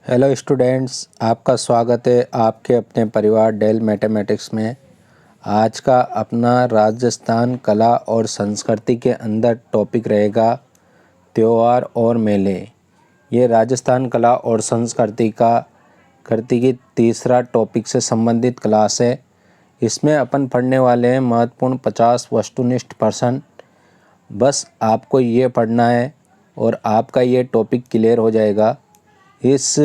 Hello students, आपका स्वागत है आपके अपने परिवार डेल मैथमेटिक्स में। आज का अपना राजस्थान कला और संस्कृति के अंदर टॉपिक रहेगा त्योहार और मेले। ये राजस्थान कला और संस्कृति की तीसरा टॉपिक से संबंधित क्लास है। इसमें अपन पढ़ने वाले हैं महत्वपूर्ण 50 वस्तुनिष्ठ प्रश्न। बस आपको ये पढ़ना है और आपका ये टॉपिक क्लियर हो जाएगा। इस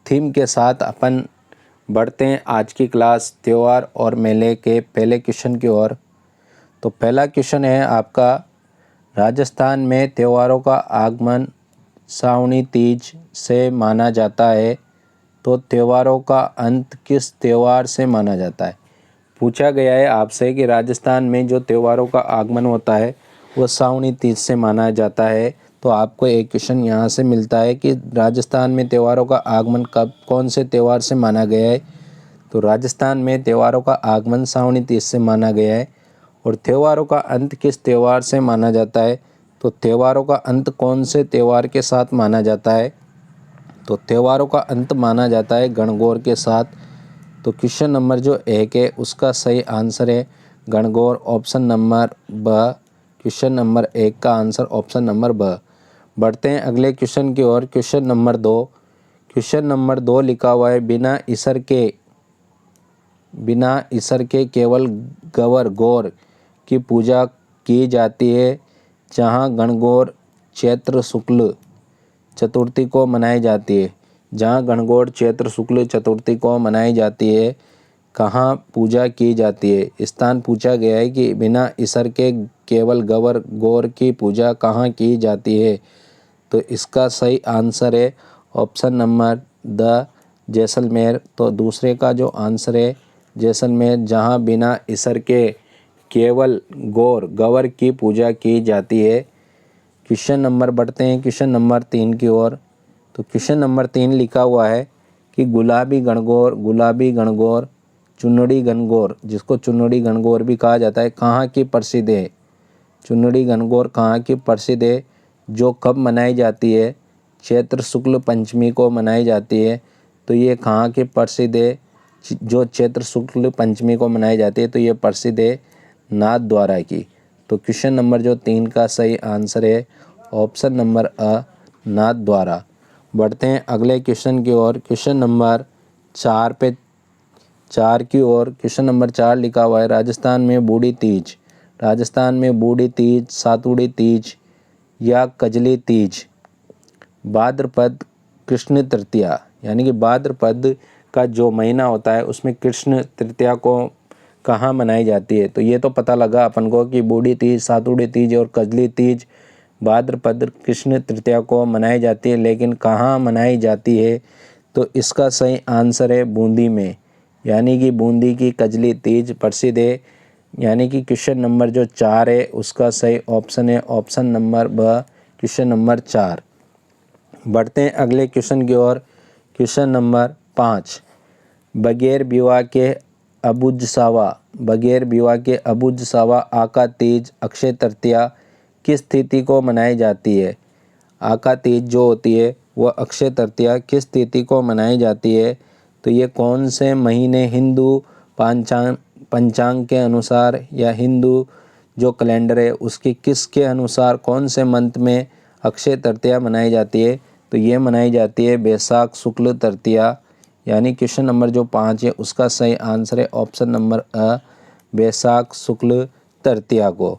थीम के साथ अपन बढ़ते हैं आज की क्लास त्योहार और मेले के पहले क्वेश्चन की ओर। तो पहला क्वेश्चन है आपका, राजस्थान में त्योहारों का आगमन सावनी तीज से माना जाता है, तो त्योहारों का अंत किस त्योहार से माना जाता है। पूछा गया है आपसे कि राजस्थान में जो त्योहारों का आगमन होता है वो सावनी तीज से माना जाता है। तो आपको एक क्वेश्चन यहाँ से मिलता है कि राजस्थान में त्योहारों का आगमन कब कौन से त्योहार से माना गया है। तो राजस्थान में त्योहारों का आगमन सावनी तीज से माना गया है। और त्योहारों का अंत किस त्योहार से माना जाता है। तो त्योहारों का अंत कौन से त्योहार के साथ माना जाता है। तो त्योहारों का अंत माना जाता है गणगौर के साथ। तो क्वेश्चन नंबर जो 1 है उसका सही आंसर है गणगौर, ऑप्शन नंबर ब। क्वेश्चन नंबर 1 का आंसर ऑप्शन नंबर ब। बढ़ते हैं अगले क्वेश्चन की ओर। Question number 2। क्वेश्चन नंबर 2 लिखा हुआ है, बिना ईश्वर के केवल गवर गौर की पूजा की जाती है, जहाँ गणगौर चैत्र शुक्ल चतुर्थी को मनाई जाती है। जहाँ गणगौर चैत्र शुक्ल चतुर्थी को मनाई जाती है, कहाँ पूजा की जाती है। स्थान पूछा गया है कि बिना ईश्वर के केवल गवर गौर की पूजा कहाँ की जाती है। तो इसका सही आंसर है ऑप्शन नंबर द, जैसलमेर। तो दूसरे का जो आंसर है जैसलमेर, जहाँ बिना ईश्वर के केवल गवर की पूजा की जाती है। क्वेश्चन नंबर बढ़ते हैं क्वेश्चन नंबर 3 की ओर। तो क्वेश्चन नंबर 3 लिखा हुआ है कि गुलाबी गणगौर चुनड़ी गणगौर, जिसको चुनड़ी गणगौर भी कहा जाता है, कहाँ की प्रसिद्ध है। चुनड़ी गणगौर कहाँ की प्रसिद्ध है, जो कब मनाई जाती है। चैत्र शुक्ल पंचमी को मनाई जाती है। तो ये कहाँ की प्रसिद्ध है, जो चैत्र शुक्ल पंचमी को मनाई जाती है। तो ये प्रसिद्ध है नाथद्वारा की। तो क्वेश्चन नंबर जो 3 का सही आंसर है ऑप्शन नंबर अ, नाथद्वारा। बढ़ते हैं अगले क्वेश्चन की ओर। क्वेश्चन नंबर 4 की ओर। क्वेश्चन नंबर 4 लिखा हुआ है, राजस्थान में बूढ़ी तीज, सातुड़ी तीज या कजली तीज भाद्रपद कृष्ण तृतीया, यानी कि भाद्रपद का जो महीना होता है उसमें कृष्ण तृतीया को कहाँ मनाई जाती है। तो ये तो पता लगा अपन को कि बूढ़ी तीज, सातुड़ी तीज और कजली तीज भाद्रपद कृष्ण तृतीया को मनाई जाती है, लेकिन कहाँ मनाई जाती है। तो इसका सही आंसर है बूंदी में, यानी कि बूंदी की कजली तीज प्रसिद्ध है। यानी कि क्वेश्चन नंबर जो 4 है उसका सही ऑप्शन है ऑप्शन नंबर ब, क्वेश्चन नंबर 4। बढ़ते हैं अगले क्वेश्चन की ओर। क्वेश्चन नंबर 5, बगैर विवाह के अबुझ सावा आका तीज अक्षय तृतीया किस तिथि को मनाई जाती है। आका तीज जो होती है वह अक्षय तृतीया किस तिथि को मनाई जाती है। तो ये कौन से महीने हिंदू पंचांग के अनुसार या हिंदू जो कैलेंडर है उसके किसके अनुसार कौन से मंथ में अक्षय तृतीया मनाई जाती है। तो ये मनाई जाती है बैसाख शुक्ल तृतीया, यानी क्वेश्चन नंबर जो 5 है उसका सही आंसर है ऑप्शन नंबर अ, बैसाख शुक्ल तृतीया को।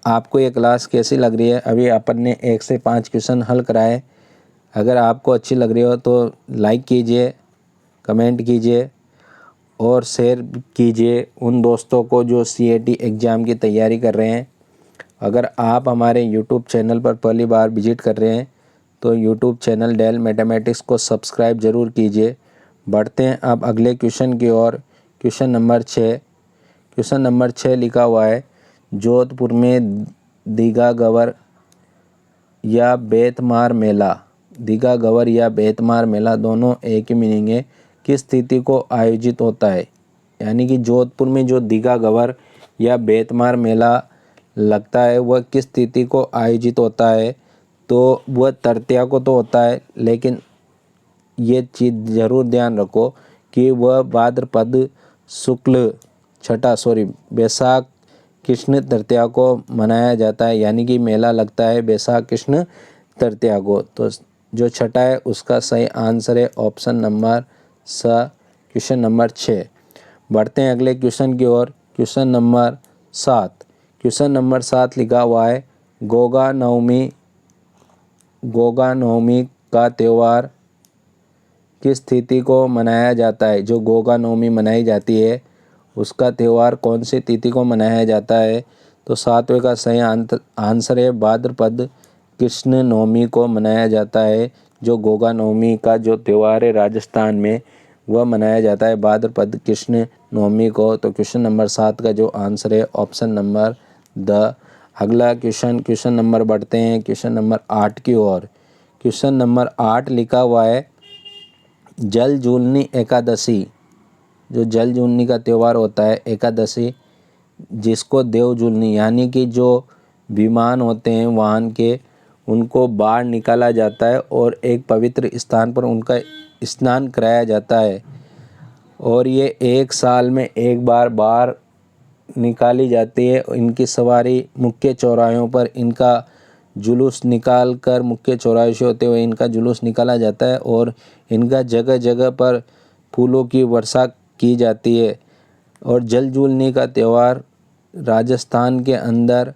आपको ये क्लास कैसी लग रही है। अभी अपन ने 1 से 5 क्वेश्चन हल कराए। अगर आपको अच्छी लग रही हो तो लाइक कीजिए, कमेंट कीजिए और शेयर कीजिए उन दोस्तों को जो CAT एग्ज़ाम की तैयारी कर रहे हैं। अगर आप हमारे YouTube चैनल पर पहली बार विजिट कर रहे हैं तो YouTube चैनल डेल मैथमेटिक्स को सब्सक्राइब ज़रूर कीजिए। बढ़ते हैं अब अगले क्वेश्चन की ओर। क्वेश्चन नंबर 6 लिखा हुआ है, जोधपुर में दीघा गवर या बेतमार मेला दोनों एक ही मीनिंग है, किस तिथि को आयोजित होता है। यानी कि जोधपुर में जो दीघा गवर या बेतमार मेला लगता है वह किस तिथि को आयोजित होता है। तो वह तृतीया को तो होता है, लेकिन ये चीज़ ज़रूर ध्यान रखो कि वह भाद्रपद शुक्ल बैसाख कृष्ण तृतीया को मनाया जाता है, यानी कि मेला लगता है बैसाख कृष्ण तृतीया को। तो जो छठा है उसका सही आंसर है ऑप्शन नंबर स, क्वेश्चन नंबर 6। बढ़ते हैं अगले क्वेश्चन की ओर। Question number 7। क्वेश्चन नंबर 7 लिखा हुआ है गोगा नवमी का त्यौहार किस तिथि को मनाया जाता है। जो गोगा नवमी मनाई जाती है उसका त्यौहार कौन सी तिथि को मनाया जाता है। तो 7वें का सही आंसर है भाद्रपद कृष्ण नवमी को मनाया जाता है। जो गोगा नवमी का जो त्यौहार है राजस्थान में वह मनाया जाता है भाद्रपद कृष्ण नवमी को। तो क्वेश्चन नंबर 7 का जो आंसर है ऑप्शन नंबर द। अगला क्वेश्चन नंबर बढ़ते हैं क्वेश्चन नंबर 8 की ओर। क्वेश्चन नंबर 8 लिखा हुआ है जल जूलनी एकादशी। जो जल जूलनी का त्यौहार होता है एकादशी, जिसको देव जूलनी यानी कि जो विमान होते हैं वाहन के, उनको बाहर निकाला जाता है और एक पवित्र स्थान पर उनका स्नान कराया जाता है। और ये एक साल में एक बार बाहर निकाली जाती है। इनकी सवारी मुख्य चौराहों पर इनका जुलूस निकाल कर मुख्य चौराहे से होते हुए इनका जुलूस निकाला जाता है और इनका जगह जगह पर फूलों की वर्षा की जाती है। और जल जूलनी का त्यौहार राजस्थान के अंदर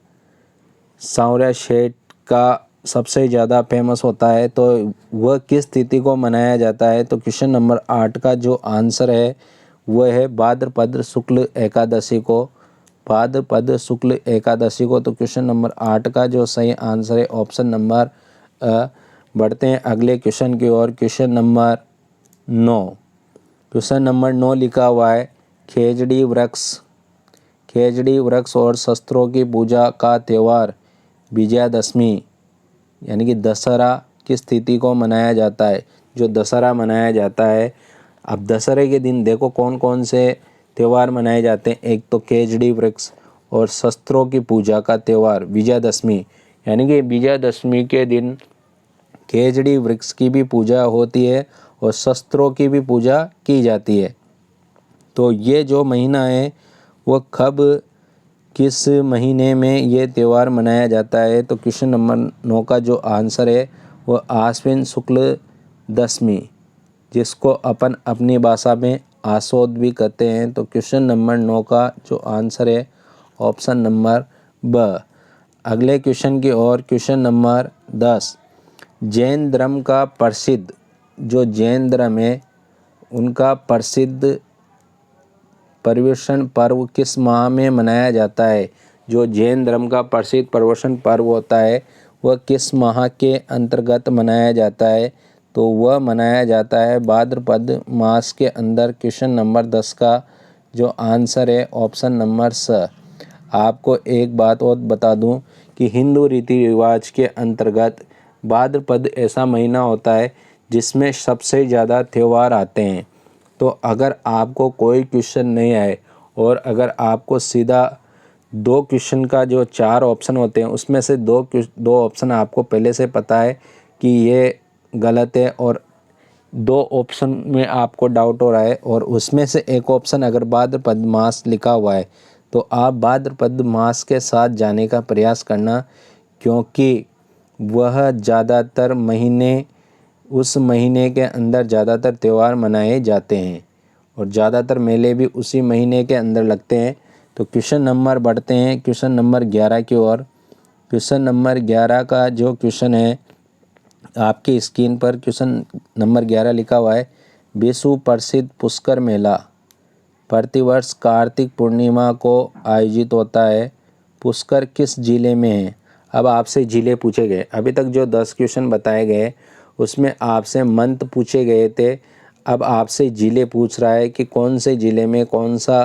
सांवरिया सेठ का सबसे ज़्यादा फेमस होता है। तो वह किस तिथि को मनाया जाता है। तो क्वेश्चन नंबर 8 का जो आंसर है वह है भाद्रपद शुक्ल एकादशी को। भाद्रपद शुक्ल एकादशी को। तो क्वेश्चन नंबर 8 का जो सही आंसर है ऑप्शन नंबर बढ़ते हैं अगले क्वेश्चन की ओर। Question number 9। क्वेश्चन नंबर 9 लिखा हुआ है खेजड़ी वृक्ष और शस्त्रों की पूजा का त्यौहार विजयादशमी यानी कि दशहरा किस तिथि को मनाया जाता है। जो दशहरा मनाया जाता है, अब दशहरे के दिन देखो कौन कौन से त्यौहार मनाए जाते हैं। एक तो खेजड़ी वृक्ष और शस्त्रों की पूजा का त्यौहार विजयादशमी, यानी कि विजयादशमी के दिन खेजड़ी वृक्ष की भी पूजा होती है और शस्त्रों की भी पूजा की जाती है। तो ये जो महीना है वो कब किस महीने में ये त्यौहार मनाया जाता है। तो क्वेश्चन नंबर 9 का जो आंसर है वो आश्विन शुक्ल दशमी, जिसको अपन अपनी भाषा में आसोद भी कहते हैं। तो क्वेश्चन नंबर 9 का जो आंसर है ऑप्शन नंबर ब। अगले क्वेश्चन की ओर। Question number 10। जैन धर्म का प्रसिद्ध जो जैन धर्म है उनका प्रसिद्ध पर्युषण पर्व किस माह में मनाया जाता है। जो जैन धर्म का प्रसिद्ध पर्युषण पर्व होता है वह किस माह के अंतर्गत मनाया जाता है। तो वह मनाया जाता है भाद्रपद मास के अंदर। क्वेश्चन नंबर 10 का जो आंसर है ऑप्शन नंबर स। आपको एक बात और बता दूं कि हिंदू रीति रिवाज के अंतर्गत भाद्रपद ऐसा महीना होता है जिसमें सबसे ज़्यादा त्यौहार आते हैं। तो अगर आपको कोई क्वेश्चन नहीं आए और अगर आपको सीधा 2 क्वेश्चन का जो 4 ऑप्शन होते हैं उसमें से दो ऑप्शन आपको पहले से पता है कि ये गलत है और 2 ऑप्शन में आपको डाउट हो रहा है और उसमें से एक ऑप्शन अगर भाद्रपद मास लिखा हुआ है तो आप भाद्रपद मास के साथ जाने का प्रयास करना, क्योंकि वह ज़्यादातर महीने उस महीने के अंदर ज़्यादातर त्यौहार मनाए जाते हैं और ज़्यादातर मेले भी उसी महीने के अंदर लगते हैं। तो क्वेश्चन नंबर बढ़ते हैं क्वेश्चन नंबर 11 की ओर। क्वेश्चन नंबर 11 का जो क्वेश्चन है आपकी स्क्रीन पर क्वेश्चन नंबर 11 लिखा हुआ है विश्व प्रसिद्ध पुष्कर मेला प्रतिवर्ष कार्तिक पूर्णिमा को आयोजित होता है। पुष्कर किस जिले में है। अब आपसे जिले पूछे गए। अभी तक जो 10 क्वेश्चन बताए गए उसमें आपसे मंथ पूछे गए थे। अब आपसे जिले पूछ रहा है कि कौन से ज़िले में कौन सा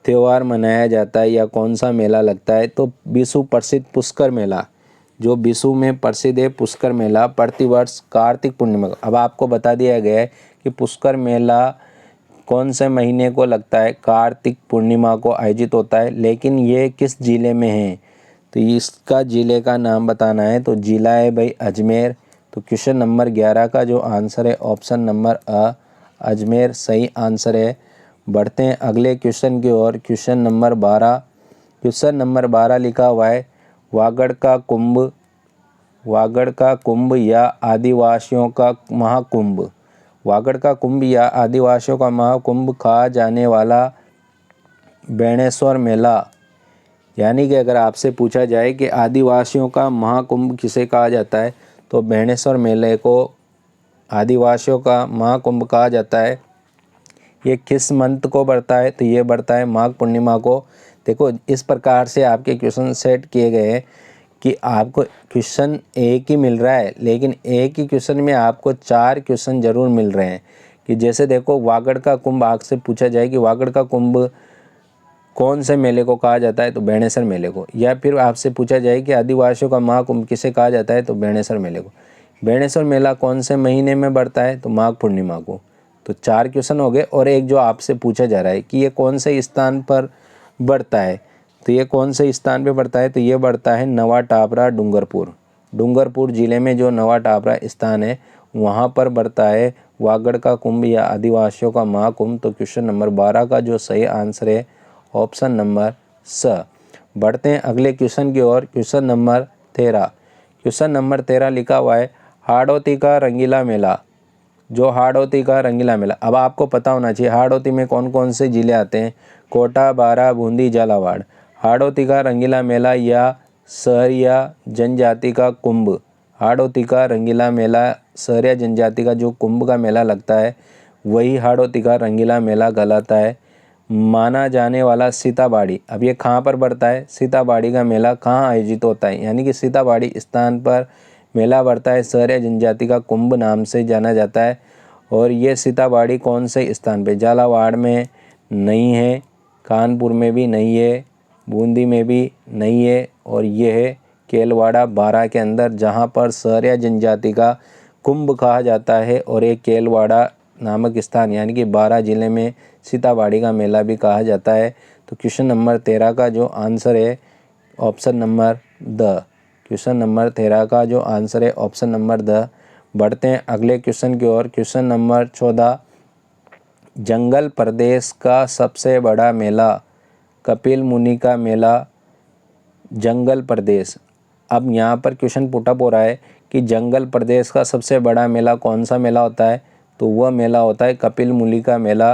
त्यौहार मनाया जाता है या कौन सा मेला लगता है। तो विश्व प्रसिद्ध पुष्कर मेला, जो विश्व में प्रसिद्ध है पुष्कर मेला प्रतिवर्ष कार्तिक पूर्णिमा। अब आपको बता दिया गया है कि पुष्कर मेला कौन से महीने को लगता है, कार्तिक पूर्णिमा को आयोजित होता है, लेकिन ये किस ज़िले में है। तो इसका ज़िले का नाम बताना है। तो ज़िला है भाई अजमेर। तो क्वेश्चन नंबर 11 का जो आंसर है ऑप्शन नंबर अ अजमेर सही आंसर है। बढ़ते हैं अगले क्वेश्चन की ओर। Question number 12। क्वेश्चन नंबर 12 लिखा हुआ है वागड़ का कुंभ या आदिवासियों का महाकुंभ। वागड़ का कुंभ या आदिवासियों का महाकुंभ कहा जाने वाला बेणेश्वर मेला। यानी कि अगर आपसे पूछा जाए कि आदिवासियों का महाकुंभ किसे कहा जाता है तो बेणेश्वर मेले को आदिवासियों का महाकुंभ कहा जाता है। ये किस मंथ को बढ़ता है तो ये बढ़ता है माघ पूर्णिमा को। देखो इस प्रकार से आपके क्वेश्चन सेट किए गए हैं कि आपको क्वेश्चन एक ही मिल रहा है, लेकिन एक ही क्वेश्चन में आपको 4 क्वेश्चन जरूर मिल रहे हैं। कि जैसे देखो वागड़ का कुंभ आपसे पूछा जाए कि वागड़ का कुंभ कौन से मेले को कहा जाता है तो बेणेश्वर मेले को। या फिर आपसे पूछा जाए कि आदिवासियों का महाकुंभ किसे कहा जाता है तो बेणेश्वर मेले को। बेणेश्वर मेला कौन से महीने में बढ़ता है तो माघ पूर्णिमा को। तो 4 क्वेश्चन हो गए। और एक जो आपसे पूछा जा रहा है कि ये कौन से स्थान पर बढ़ता है तो ये कौन से स्थान पर बढ़ता है तो ये बढ़ता है नवा टापरा डूंगरपुर ज़िले में जो नवा टापरा स्थान है वहाँ पर बढ़ता है वागड़ का कुंभ या आदिवासियों का महाकुंभ। तो क्वेश्चन नंबर 12 का जो सही आंसर है ऑप्शन नंबर स। बढ़ते हैं अगले क्वेश्चन की ओर। Question number 13। क्वेश्चन नंबर 13 लिखा हुआ है हाड़ौती का रंगीला मेला। जो हाड़ौती का रंगीला मेला, अब आपको पता होना चाहिए हाड़ौती में कौन कौन से ज़िले आते हैं। कोटा, बारा, बूंदी, झालावाड़। हाड़ौती का रंगीला मेला या सहरिया जनजाति का कुंभ। हाड़ौती का रंगीला मेला सहरिया जनजाति का जो कुंभ का मेला लगता है वही हाड़ौती का रंगीला मेला कहलाता है। माना जाने वाला सीताबाड़ी, अब ये कहाँ पर बढ़ता है, सीताबाड़ी का मेला कहाँ आयोजित होता है, यानी कि सीताबाड़ी स्थान पर मेला बढ़ता है। सहरिया जनजाति का कुंभ नाम से जाना जाता है। और ये सीताबाड़ी कौन से स्थान पे, झालावाड़ में नहीं है, कानपुर में भी नहीं है, बूंदी में भी नहीं है, और ये है केलवाड़ा बारा के अंदर जहाँ पर सहरिया जनजाति का कुंभ कहा जाता है। और एक केलवाड़ा नामक स्थान यानी कि बारा ज़िले में सीताबाड़ी का मेला भी कहा जाता है। तो क्वेश्चन नंबर 13 का जो आंसर है option number the. Question number 13 का जो आंसर है ऑप्शन नंबर द। बढ़ते हैं अगले क्वेश्चन की ओर। Question number 14। जंगल प्रदेश का सबसे बड़ा मेला कपिल मुनि का मेला जंगल प्रदेश। अब यहाँ पर क्वेश्चन पुटअप हो रहा है कि जंगल प्रदेश का सबसे बड़ा मेला कौन सा मेला होता है तो वह मेला होता है कपिल मुनि का मेला।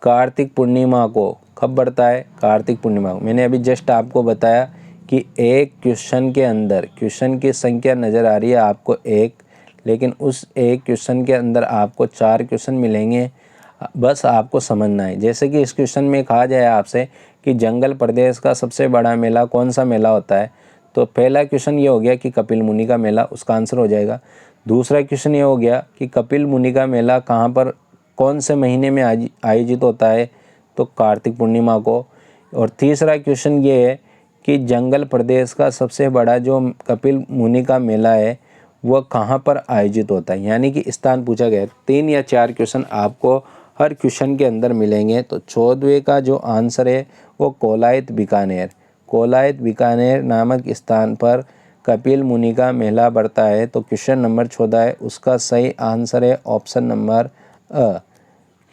कार्तिक पूर्णिमा को कब बढ़ता है, कार्तिक पूर्णिमा को। मैंने अभी जस्ट आपको बताया कि एक क्वेश्चन के अंदर क्वेश्चन की संख्या नज़र आ रही है आपको एक, लेकिन उस एक क्वेश्चन के अंदर आपको 4 क्वेश्चन मिलेंगे। बस आपको समझना है। जैसे कि इस क्वेश्चन में कहा जाए आपसे कि जंगल प्रदेश का सबसे बड़ा मेला कौन सा मेला होता है तो पहला क्वेश्चन ये हो गया कि कपिल मुनि का मेला, उसका आंसर हो जाएगा। दूसरा क्वेश्चन ये हो गया कि कपिल मुनि का मेला कहाँ पर कौन से महीने में आयोजित होता है तो कार्तिक पूर्णिमा को। और तीसरा क्वेश्चन ये है कि जंगल प्रदेश का सबसे बड़ा जो कपिल मुनि का मेला है वह कहाँ पर आयोजित होता है, यानी कि स्थान पूछा गया है। 3 या 4 क्वेश्चन आपको हर क्वेश्चन के अंदर मिलेंगे। तो 14वें का जो आंसर है वो कोलायत बीकानेर नामक स्थान पर कपिल मुनि का मेला बढ़ता है। तो क्वेश्चन नंबर 14 है उसका सही आंसर है ऑप्शन नंबर अ।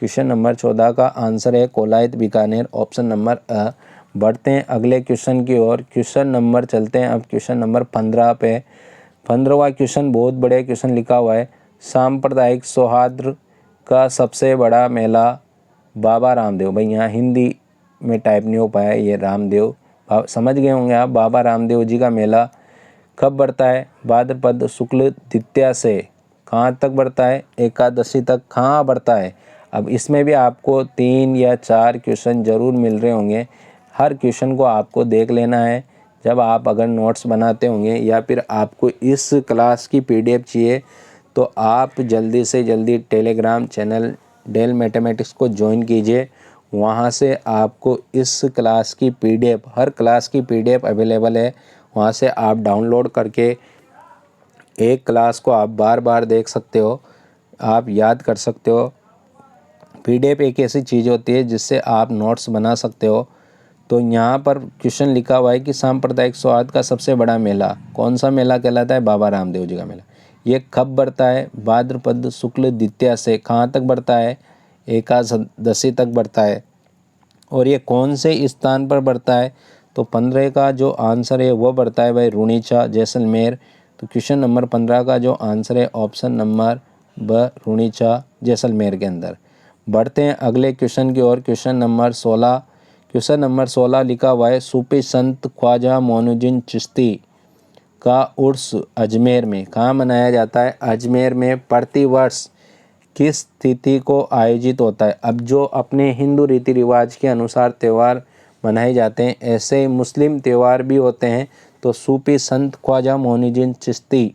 क्वेश्चन नंबर 14 का आंसर है कोलायत बीकानेर, ऑप्शन नंबर अ। बढ़ते हैं अगले क्वेश्चन की ओर। क्वेश्चन नंबर चलते हैं अब क्वेश्चन नंबर 15 पे। 15वां क्वेश्चन बहुत बड़े क्वेश्चन लिखा हुआ है सांप्रदायिक सौहार्द का सबसे बड़ा मेला बाबा रामदेव। भाई यहाँ हिंदी में टाइप नहीं हो पाया, ये रामदेव समझ गए होंगे आप। बाबा रामदेव जी का मेला कब बढ़ता है, भाद्रपद शुक्ल द्वितीया से कहाँ तक बढ़ता है, एकादशी तक कहाँ बढ़ता है। अब इसमें भी आपको 3 या 4 क्वेश्चन ज़रूर मिल रहे होंगे। हर क्वेश्चन को आपको देख लेना है जब आप अगर नोट्स बनाते होंगे या फिर आपको इस क्लास की PDF चाहिए तो आप जल्दी से जल्दी टेलीग्राम चैनल डेल मैथमेटिक्स को ज्वाइन कीजिए। वहाँ से आपको इस क्लास की PDF, हर क्लास की PDF अवेलेबल है। वहाँ से आप डाउनलोड करके एक क्लास को आप बार बार देख सकते हो, आप याद कर सकते हो। PDF एक ऐसी चीज़ होती है जिससे आप नोट्स बना सकते हो। तो यहाँ पर क्वेश्चन लिखा हुआ है कि सांप्रदायिक सौहार्द का सबसे बड़ा मेला कौन सा मेला कहलाता है? बाबा रामदेव जी का मेला। ये कब बढ़ता है? भाद्रपद शुक्ल द्वितीया से कहाँ तक बढ़ता है? एकादशी तक बढ़ता है। और ये कौन से स्थान पर बढ़ता है? तो 15 का जो आंसर है वो बढ़ता है भाई रुणीचा जैसलमेर। तो क्वेश्चन नंबर 15 का जो आंसर है ऑप्शन नंबर ब रुणीचा जैसलमेर के अंदर। बढ़ते हैं अगले क्वेश्चन की ओर। Question number 16। क्वेश्चन नंबर 16 लिखा हुआ है सूफी संत ख्वाजा मोइनुद्दीन चिश्ती का उर्स अजमेर में कहाँ मनाया जाता है? अजमेर में प्रतिवर्ष किस तिथि को आयोजित होता है? अब जो अपने हिंदू रीति रिवाज के अनुसार त्यौहार मनाए जाते हैं ऐसे ही मुस्लिम त्यौहार भी होते हैं। तो सूफी संत ख्वाजा मोइनुद्दीन चिश्ती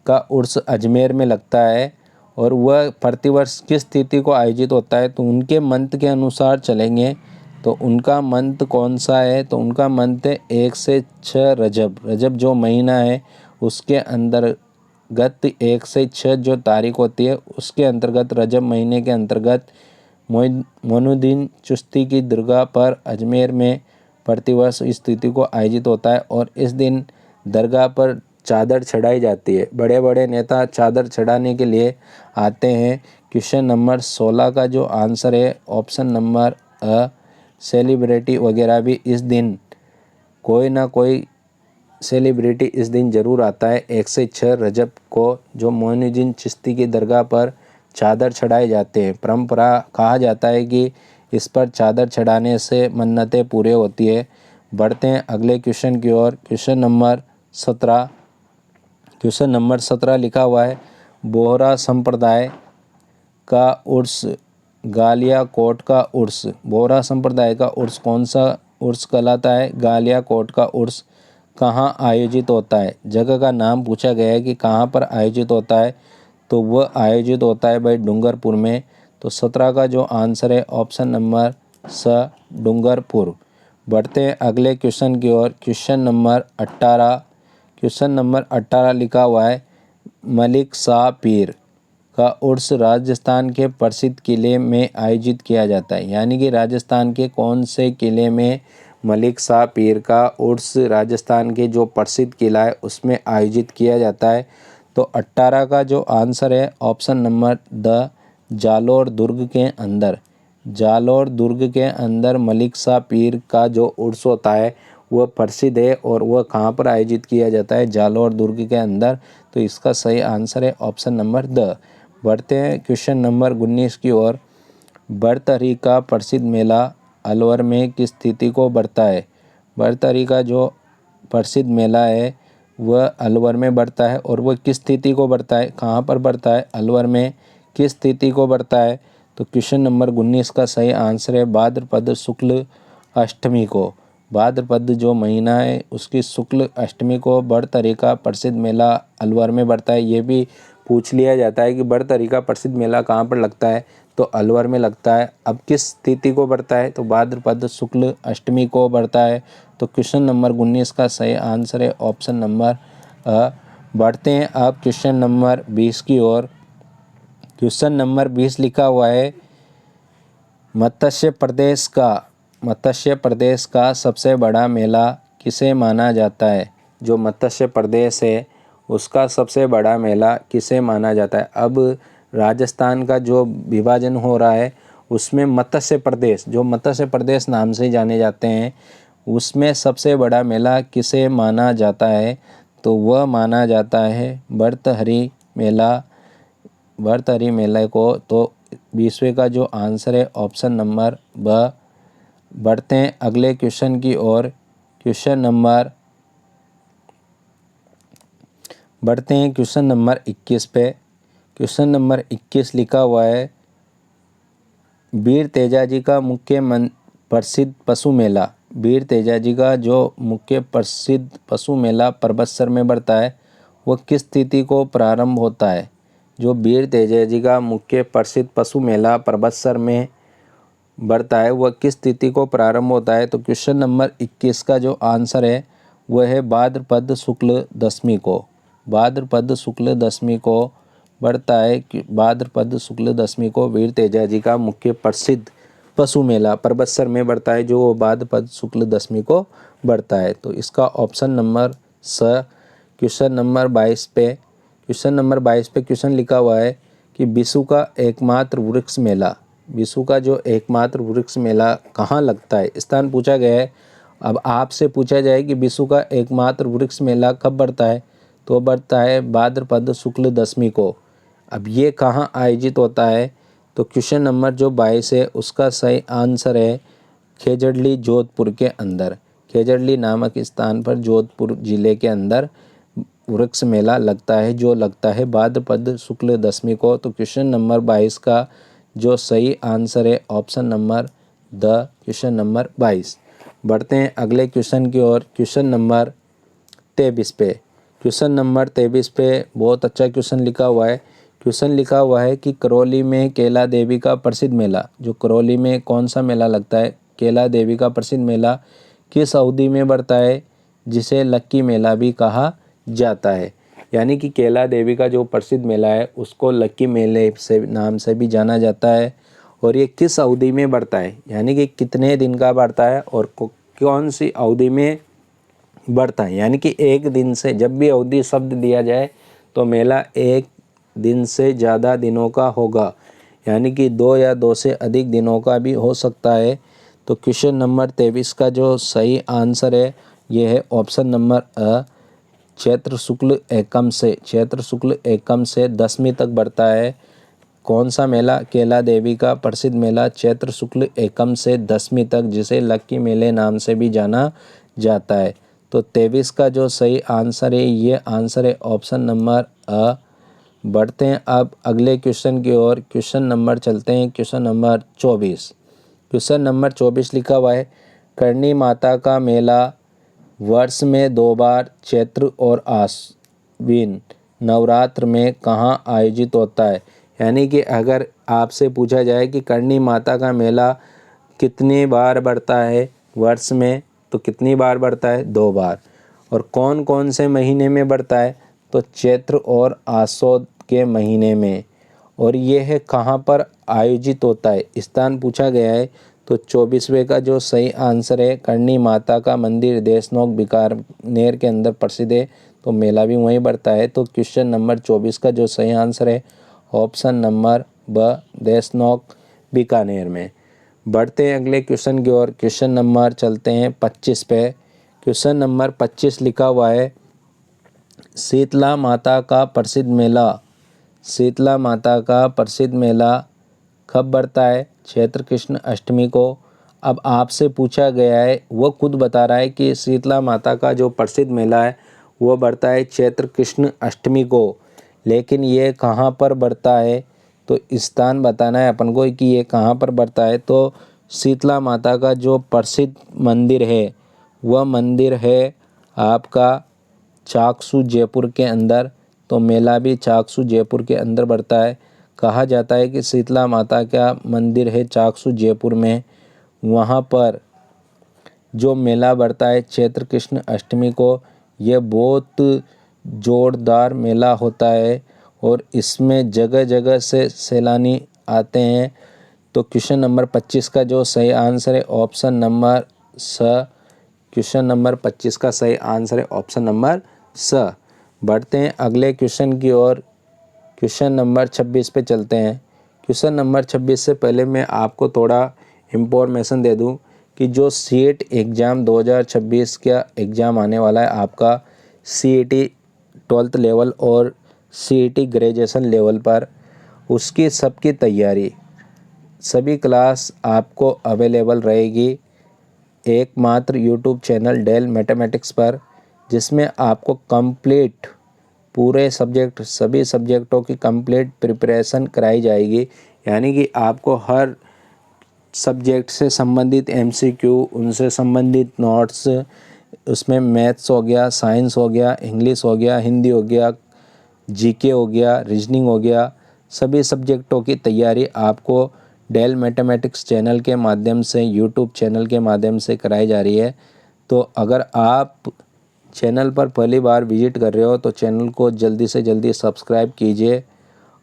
का उर्स अजमेर में लगता है और वह प्रतिवर्ष किस तिथि को आयोजित होता है? तो उनके मंत्र के अनुसार चलेंगे तो उनका मंत्र कौन सा है? तो उनका मंत्र है 1 से 6 रजब। रजब जो महीना है उसके अंतर्गत 1 से 6 जो तारीख होती है उसके अंतर्गत रजब महीने के अंतर्गत मोइनुद्दीन चिश्ती की दरगाह पर अजमेर में प्रतिवर्ष इस तिथि को आयोजित होता है और इस दिन दरगाह पर चादर चढ़ाई जाती है। बड़े बड़े नेता चादर चढ़ाने के लिए आते हैं। क्वेश्चन नंबर 16 का जो आंसर है ऑप्शन नंबर अ सेलिब्रिटी वगैरह भी इस दिन कोई ना कोई सेलिब्रिटी इस दिन ज़रूर आता है 1 से 6 रजब को जो मोइनुद्दीन चिश्ती की दरगाह पर चादर चढ़ाए जाते हैं। परंपरा कहा जाता है कि इस पर चादर चढ़ाने से मन्नतें पूरे होती है। बढ़ते हैं अगले क्वेश्चन की ओर। Question number 17। क्वेश्चन नंबर 17 लिखा हुआ है बोहरा संप्रदाय का उर्स गालिया कोट का उर्स। बोहरा संप्रदाय का उर्स कौन सा उर्स कहलाता है? गालिया कोट का उर्स कहाँ आयोजित होता है? जगह का नाम पूछा गया है कि कहाँ पर आयोजित होता है तो वह आयोजित होता है भाई डूंगरपुर में। तो 17 का जो आंसर है ऑप्शन नंबर स डूंगरपुर। बढ़ते हैं अगले क्वेश्चन की ओर। Question number 18। क्वेश्चन नंबर 18 लिखा हुआ है मलिक शाह पीर का उर्स राजस्थान के प्रसिद्ध किले में आयोजित किया जाता है। यानी कि राजस्थान के कौन से किले में मलिक शाह पीर का उर्स राजस्थान के जो प्रसिद्ध किला है उसमें आयोजित किया जाता है? तो 18 का जो आंसर है ऑप्शन नंबर द जालोर दुर्ग के अंदर। जालोर दुर्ग के अंदर मलिक शाह पीर का जो उर्स होता है वह प्रसिद्ध है और वह कहाँ पर आयोजित किया जाता है? जालोर दुर्ग के अंदर। तो इसका सही आंसर है ऑप्शन नंबर द। बढ़ते हैं क्वेश्चन नंबर 19 की ओर। बरतरी का प्रसिद्ध मेला अलवर में किस तिथि को बढ़ता है? बरतरी का जो प्रसिद्ध मेला है वह अलवर में बढ़ता है और वह किस तिथि को बढ़ता है? कहाँ पर बढ़ता है? अलवर में किस तिथि को बढ़ता है? तो क्वेश्चन नंबर 19 का सही आंसर है भाद्रपद शुक्ल अष्टमी को। भाद्रपद जो महीना है उसकी शुक्ल अष्टमी को बरतरी का प्रसिद्ध मेला अलवर में बढ़ता है। ये भी पूछ लिया जाता है कि बरतरी का प्रसिद्ध मेला कहाँ पर लगता है? तो अलवर में लगता है। अब किस तिथि को बढ़ता है? तो भाद्रपद शुक्ल अष्टमी को बढ़ता है। तो क्वेश्चन नंबर 19 का सही आंसर है ऑप्शन नंबर अ। बढ़ते हैं अब क्वेश्चन नंबर 20 की ओर। क्वेश्चन नंबर 20 लिखा हुआ है मत्स्य प्रदेश का सबसे बड़ा मेला किसे माना जाता है? जो मत्स्य प्रदेश है उसका सबसे बड़ा मेला किसे माना जाता है? अब राजस्थान का जो विभाजन हो रहा है उसमें मत्स्य प्रदेश नाम से जाने जाते हैं उसमें सबसे बड़ा मेला किसे माना जाता है? तो वह माना जाता है भर्तहरि मेले को। तो 20वें का जो आंसर है ऑप्शन नंबर ब। बढ़ते हैं अगले क्वेश्चन की ओर। क्वेश्चन नंबर 21 पे। क्वेश्चन नंबर 21 लिखा हुआ है वीर तेजाजी का मुख्य प्रसिद्ध पशु मेला। वीर तेजाजी का जो मुख्य प्रसिद्ध पशु मेला परबतसर में बढ़ता है वह किस तिथि को प्रारंभ होता है? जो वीर तेजाजी का मुख्य प्रसिद्ध पशु मेला परबतसर में बढ़ता है वह किस तिथि को प्रारंभ होता है? तो क्वेश्चन नंबर 21 का जो आंसर है वह है भाद्रपद शुक्ल दशमी को। भाद्रपद शुक्ल दशमी को बढ़ता है कि भाद्रपद शुक्ल दशमी को वीर तेजाजी का मुख्य प्रसिद्ध पशु मेला परबत्सर में बढ़ता है, जो भाद्रपद शुक्ल दशमी को बढ़ता है। तो इसका ऑप्शन नंबर स। क्वेश्चन नंबर 22 पे क्वेश्चन लिखा हुआ है कि विश्व का एकमात्र वृक्ष मेला, विश्व का जो एकमात्र वृक्ष मेला कहाँ लगता है, स्थान पूछा गया है। अब आपसे पूछा जाए कि विश्व का एकमात्र वृक्ष मेला कब बढ़ता है, तो बढ़ता है भाद्रपद शुक्ल दशमी को। अब ये कहाँ आयोजित होता है, तो क्वेश्चन नंबर जो 22 है उसका सही आंसर है खेजड़ली, जोधपुर के अंदर। खेजड़ली नामक स्थान पर जोधपुर जिले के अंदर वृक्ष मेला लगता है, जो लगता है भाद्रपद शुक्ल दशमी को। तो क्वेश्चन नंबर 22 का जो सही आंसर है ऑप्शन नंबर क्वेश्चन नंबर 22। बढ़ते हैं अगले क्वेश्चन की ओर। क्वेश्चन नंबर 23 पे बहुत अच्छा क्वेश्चन लिखा हुआ है। क्वेश्चन लिखा हुआ है कि करौली में केला देवी का प्रसिद्ध मेला, जो करौली में कौन सा मेला लगता है, केला देवी का प्रसिद्ध मेला किस अवधि में बढ़ता है, जिसे लक्की मेला भी कहा जाता है। यानी कि केला देवी का जो प्रसिद्ध मेला है उसको लक्की मेले से नाम से भी जाना जाता है। और ये किस अवधि में बढ़ता है, यानी कि कितने दिन का बढ़ता है और कौन सी अवधि में बढ़ता है। यानी कि एक दिन से, जब भी अवधि शब्द दिया जाए तो मेला एक दिन से ज़्यादा दिनों का होगा, यानी कि 2 या 2 से अधिक दिनों का भी हो सकता है। तो क्वेश्चन नंबर 23 का जो सही आंसर है ये है ऑप्शन नंबर अ, चैत्र शुक्ल एकम से दशमी तक बढ़ता है। कौन सा मेला, केला देवी का प्रसिद्ध मेला चैत्र शुक्ल एकम से दशमी तक, जिसे लक्की मेले नाम से भी जाना जाता है। तो 23 का जो सही आंसर है ये आंसर है ऑप्शन नंबर अ। बढ़ते हैं अब अगले क्वेश्चन की ओर। क्वेश्चन नंबर चलते हैं क्वेश्चन नंबर 24। क्वेश्चन नंबर 24 लिखा हुआ है करणी माता का मेला वर्ष में 2 बार चैत्र और आश्विन नवरात्र में कहाँ आयोजित होता है। यानी कि अगर आपसे पूछा जाए कि करणी माता का मेला कितनी बार बढ़ता है वर्ष में, तो कितनी बार बढ़ता है, 2 बार। और कौन कौन से महीने में बढ़ता है, तो चैत्र और आसोद के महीने में। और ये है कहाँ पर आयोजित होता है, स्थान पूछा गया है। तो 24वें का जो सही आंसर है करणी माता का मंदिर देशनोक बीकानेर के अंदर प्रसिद्ध है, तो मेला भी वहीं बढ़ता है। तो क्वेश्चन नंबर 24 का जो सही आंसर है ऑप्शन नंबर ब, देशनोक बीकानेर में। बढ़ते हैं अगले क्वेश्चन की ओर। क्वेश्चन नंबर चलते हैं 25 पे। क्वेश्चन नंबर 25 लिखा हुआ है शीतला माता का प्रसिद्ध मेला कब बढ़ता है, चैत्र कृष्ण अष्टमी को। अब आपसे पूछा गया है, वो खुद बता रहा है कि शीतला माता का जो प्रसिद्ध मेला है वो बढ़ता है चैत्र कृष्ण अष्टमी को, लेकिन ये कहाँ पर बढ़ता है, तो स्थान बताना है अपन को कि ये कहाँ पर बढ़ता है। तो शीतला माता का जो प्रसिद्ध मंदिर है वह मंदिर है आपका चाकसू जयपुर के अंदर। तो मेला भी चाकसू जयपुर के अंदर बढ़ता है। कहा जाता है कि शीतला माता का मंदिर है चाकसू जयपुर में, वहाँ पर जो मेला बढ़ता है चैत्र कृष्ण अष्टमी को। यह बहुत जोरदार मेला होता है और इसमें जगह जगह से सैलानी आते हैं। तो क्वेश्चन नंबर 25 का जो सही आंसर है ऑप्शन नंबर स। क्वेश्चन नंबर 25 का सही आंसर है ऑप्शन नंबर स। बढ़ते हैं अगले क्वेश्चन की ओर। क्वेश्चन नंबर 26 पे चलते हैं। क्वेश्चन नंबर 26 से पहले मैं आपको थोड़ा इन्फॉर्मेशन दे दूं कि जो सीईटी एग्ज़ाम 2026 का एग्ज़ाम आने वाला है आपका, सीईटी 12th लेवल और सीईटी ग्रेजुएशन लेवल पर, उसकी सबकी तैयारी सभी क्लास आपको अवेलेबल रहेगी एकमात्र यूट्यूब चैनल डेल मैथमेटिक्स पर, जिसमें आपको कंप्लीट पूरे सब्जेक्ट सभी सब्जेक्टों की कंप्लीट प्रिपरेशन कराई जाएगी। यानी कि आपको हर सब्जेक्ट से संबंधित एमसीक्यू, उनसे संबंधित नोट्स, उसमें मैथ्स हो गया, साइंस हो गया, इंग्लिश हो गया, हिंदी हो गया, जीके हो गया, रीजनिंग हो गया, सभी सब्जेक्टों की तैयारी आपको डेल मैथमेटिक्स चैनल के माध्यम से, यूट्यूब चैनल के माध्यम से कराई जा रही है। तो अगर आप चैनल पर पहली बार विजिट कर रहे हो तो चैनल को जल्दी से जल्दी सब्सक्राइब कीजिए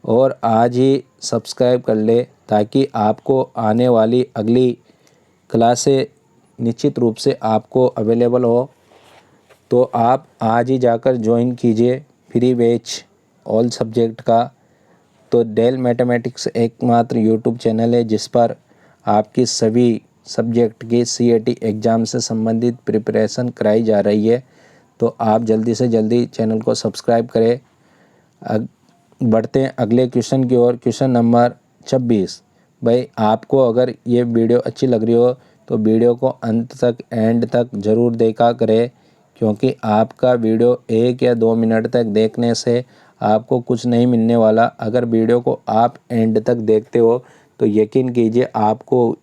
और आज ही सब्सक्राइब कर ले ताकि आपको आने वाली अगली क्लासें निश्चित रूप से आपको अवेलेबल हो। तो आप आज ही जाकर ज्वाइन कीजिए फ्री बैच ऑल सब्जेक्ट का। तो डेल मैथमेटिक्स एकमात्र यूट्यूब चैनल है जिस पर आपकी सभी सब्जेक्ट की सीएटी एग्ज़ाम से संबंधित प्रिपरेशन कराई जा रही है। तो आप जल्दी से जल्दी चैनल को सब्सक्राइब करें। बढ़ते हैं अगले क्वेश्चन की ओर। Question number 26। भाई आपको अगर ये वीडियो अच्छी लग रही हो तो वीडियो को अंत तक एंड तक ज़रूर देखा करें, क्योंकि आपका वीडियो 1 या 2 मिनट तक देखने से आपको कुछ नहीं मिलने वाला। अगर वीडियो को आप एंड तक देखते हो तो यकीन कीजिए आपको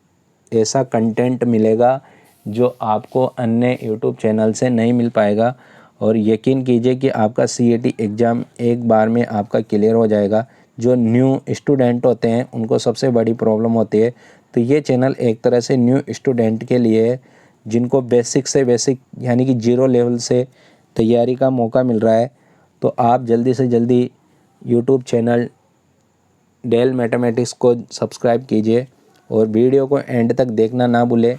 ऐसा कंटेंट मिलेगा जो आपको अन्य यूट्यूब चैनल से नहीं मिल पाएगा। और यकीन कीजिए कि आपका सीएटी एग्ज़ाम एक बार में आपका क्लियर हो जाएगा। जो न्यू स्टूडेंट होते हैं उनको सबसे बड़ी प्रॉब्लम होती है। तो ये चैनल एक तरह से न्यू स्टूडेंट के लिए है, जिनको बेसिक से बेसिक यानी कि 0 लेवल से तैयारी का मौका मिल रहा है। तो आप जल्दी से जल्दी यूट्यूब चैनल डेल मैथमेटिक्स को सब्सक्राइब कीजिए और वीडियो को एंड तक देखना ना भूलें।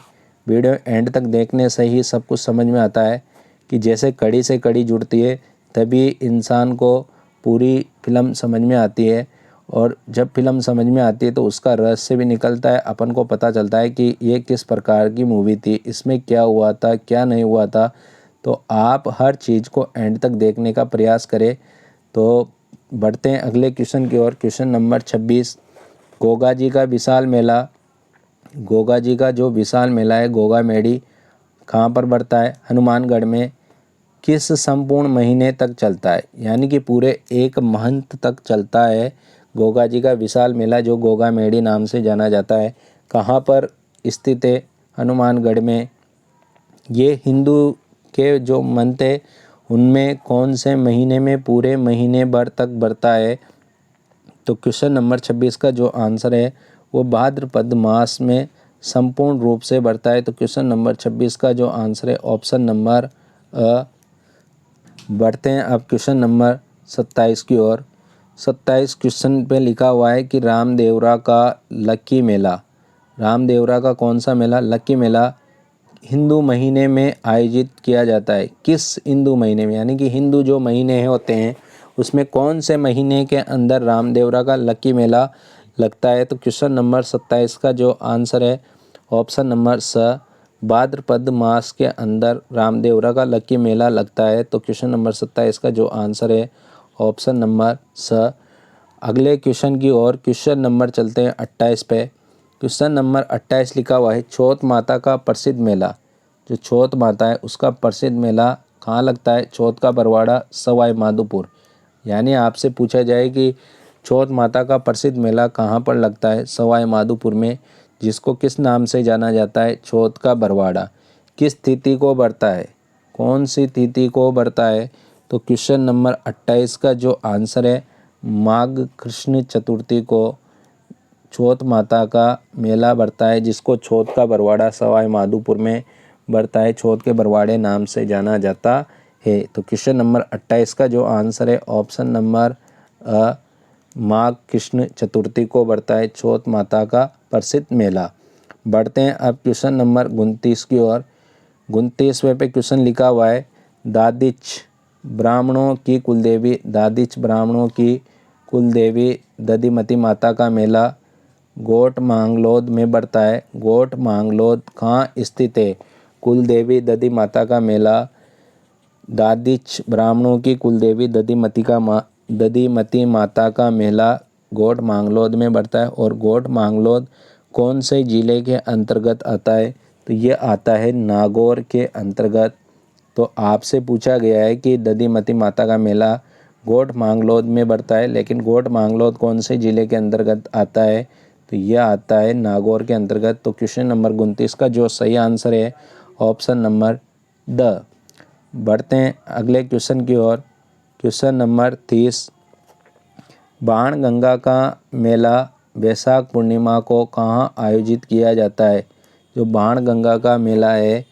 वीडियो एंड तक देखने से ही सब कुछ समझ में आता है कि जैसे कड़ी से कड़ी जुड़ती है तभी इंसान को पूरी फिल्म समझ में आती है। और जब फिल्म समझ में आती है तो उसका रहस्य भी निकलता है, अपन को पता चलता है कि ये किस प्रकार की मूवी थी, इसमें क्या हुआ था क्या नहीं हुआ था। तो आप हर चीज़ को एंड तक देखने का प्रयास करें। तो बढ़ते हैं अगले क्वेश्चन की ओर। Question number 26। गोगा जी का विशाल मेला। गोगा जी का जो विशाल मेला है गोगा मेडी कहाँ पर बढ़ता है? हनुमानगढ़ में। किस संपूर्ण महीने तक चलता है? यानी कि पूरे एक महंत तक चलता है गोगा जी का विशाल मेला, जो गोगा मेडी नाम से जाना जाता है। कहाँ पर स्थित है? हनुमानगढ़ में। ये हिंदू के जो मंथ है उनमें कौन से महीने में पूरे महीने भर तक बढ़ता है? तो क्वेश्चन नंबर 26 का जो आंसर है वो भाद्रपद मास में संपूर्ण रूप से बढ़ता है। तो क्वेश्चन नंबर 26 का जो आंसर है ऑप्शन नंबर अ। बढ़ते हैं अब क्वेश्चन नंबर 27 की ओर। 27 क्वेश्चन पे लिखा हुआ है कि रामदेवरा का लक्की मेला। रामदेवरा का कौन सा मेला? लक्की मेला हिंदू महीने में आयोजित किया जाता है। किस हिंदू महीने में? यानी कि हिंदू जो महीने होते हैं उसमें कौन से महीने के अंदर रामदेवरा का लक्की मेला लगता है? तो क्वेश्चन नंबर 27 का जो आंसर है ऑप्शन नंबर स, भाद्रपद मास के अंदर रामदेवरा का लक्की मेला लगता है। तो क्वेश्चन नंबर 27 का जो आंसर है ऑप्शन नंबर स। अगले क्वेश्चन की ओर। क्वेश्चन नंबर चलते हैं 28 पे। क्वेश्चन नंबर 28 लिखा हुआ है चौथ माता का प्रसिद्ध मेला। जो चौथ माता है उसका प्रसिद्ध मेला कहाँ लगता है? चौथ का बरवाड़ा सवाई माधोपुर। यानी आपसे पूछा जाए कि चौथ माता का प्रसिद्ध मेला कहाँ पर लगता है? सवाई माधोपुर में, जिसको किस नाम से जाना जाता है? चौथ का बरवाड़ा। किस तिथि को बढ़ता है? कौन सी तिथि को बढ़ता है? तो क्वेश्चन नंबर 28 का जो आंसर है माघ कृष्ण चतुर्थी को चौथ माता का मेला बढ़ता है, जिसको चौथ का बरवाड़ा सवाई माधोपुर में बढ़ता है। चौथ के बरवाड़े नाम से जाना जाता है। तो क्वेश्चन नंबर 28 का जो आंसर है ऑप्शन नंबर अ, माघ कृष्ण चतुर्थी को बढ़ता है चौथ माता का प्रसिद्ध मेला। बढ़ते हैं अब क्वेश्चन नंबर 29 की ओर। 29वें पे क्वेश्चन लिखा हुआ है दादिच ब्राह्मणों की कुलदेवी। दादिच ब्राह्मणों की कुलदेवी दधिमती माता का मेला गोट मांगलोद में बढ़ता है। गोट मांगलोद कहाँ स्थित है? कुलदेवी दधि माता का मेला दादिच ब्राह्मणों की कुलदेवी दधिमती माता का मेला गोट मांगलोद में बढ़ता है। और गोट मांगलोद कौन से जिले के अंतर्गत आता है? तो ये आता है नागौर के अंतर्गत। तो आपसे पूछा गया है कि दधिमती माता का मेला गोट मांगलोद में बढ़ता है, लेकिन गोट मांगलोद कौन से जिले के अंतर्गत आता है? तो यह आता है नागौर के अंतर्गत। तो क्वेश्चन नंबर 29 का जो सही आंसर है ऑप्शन नंबर ड। बढ़ते हैं अगले क्वेश्चन की ओर। Question number 30। बाणगंगा का मेला वैशाख पूर्णिमा को कहाँ आयोजित किया जाता है? जो बाणगंगा का मेला है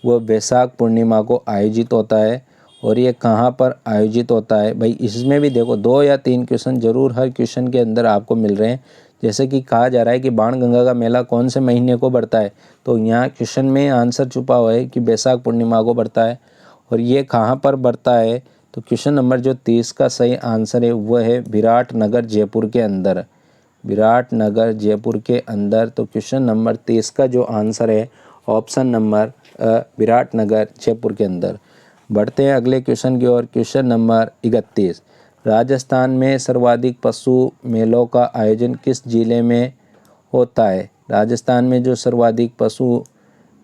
वो वैशाख पूर्णिमा को आयोजित होता है। और ये कहाँ पर आयोजित होता है। भाई इसमें भी देखो 2 या 3 क्वेश्चन जरूर हर क्वेश्चन के अंदर आपको मिल रहे हैं। जैसे कि कहा जा रहा है कि बाणगंगा का मेला कौन से महीने को पड़ता है, तो यहाँ क्वेश्चन में आंसर छुपा हुआ है कि बैसाख पूर्णिमा को पड़ता है। और ये कहाँ पर पड़ता है, तो क्वेश्चन नंबर जो 30 का सही आंसर है वह है विराटनगर जयपुर के अंदर। विराटनगर जयपुर के अंदर। तो क्वेश्चन नंबर 30 का जो आंसर है ऑप्शन नंबर विराटनगर जयपुर के अंदर। बढ़ते हैं अगले क्वेश्चन की ओर। क्वेश्चन नंबर 31, राजस्थान में सर्वाधिक पशु मेलों का आयोजन किस जिले में होता है। राजस्थान में जो सर्वाधिक पशु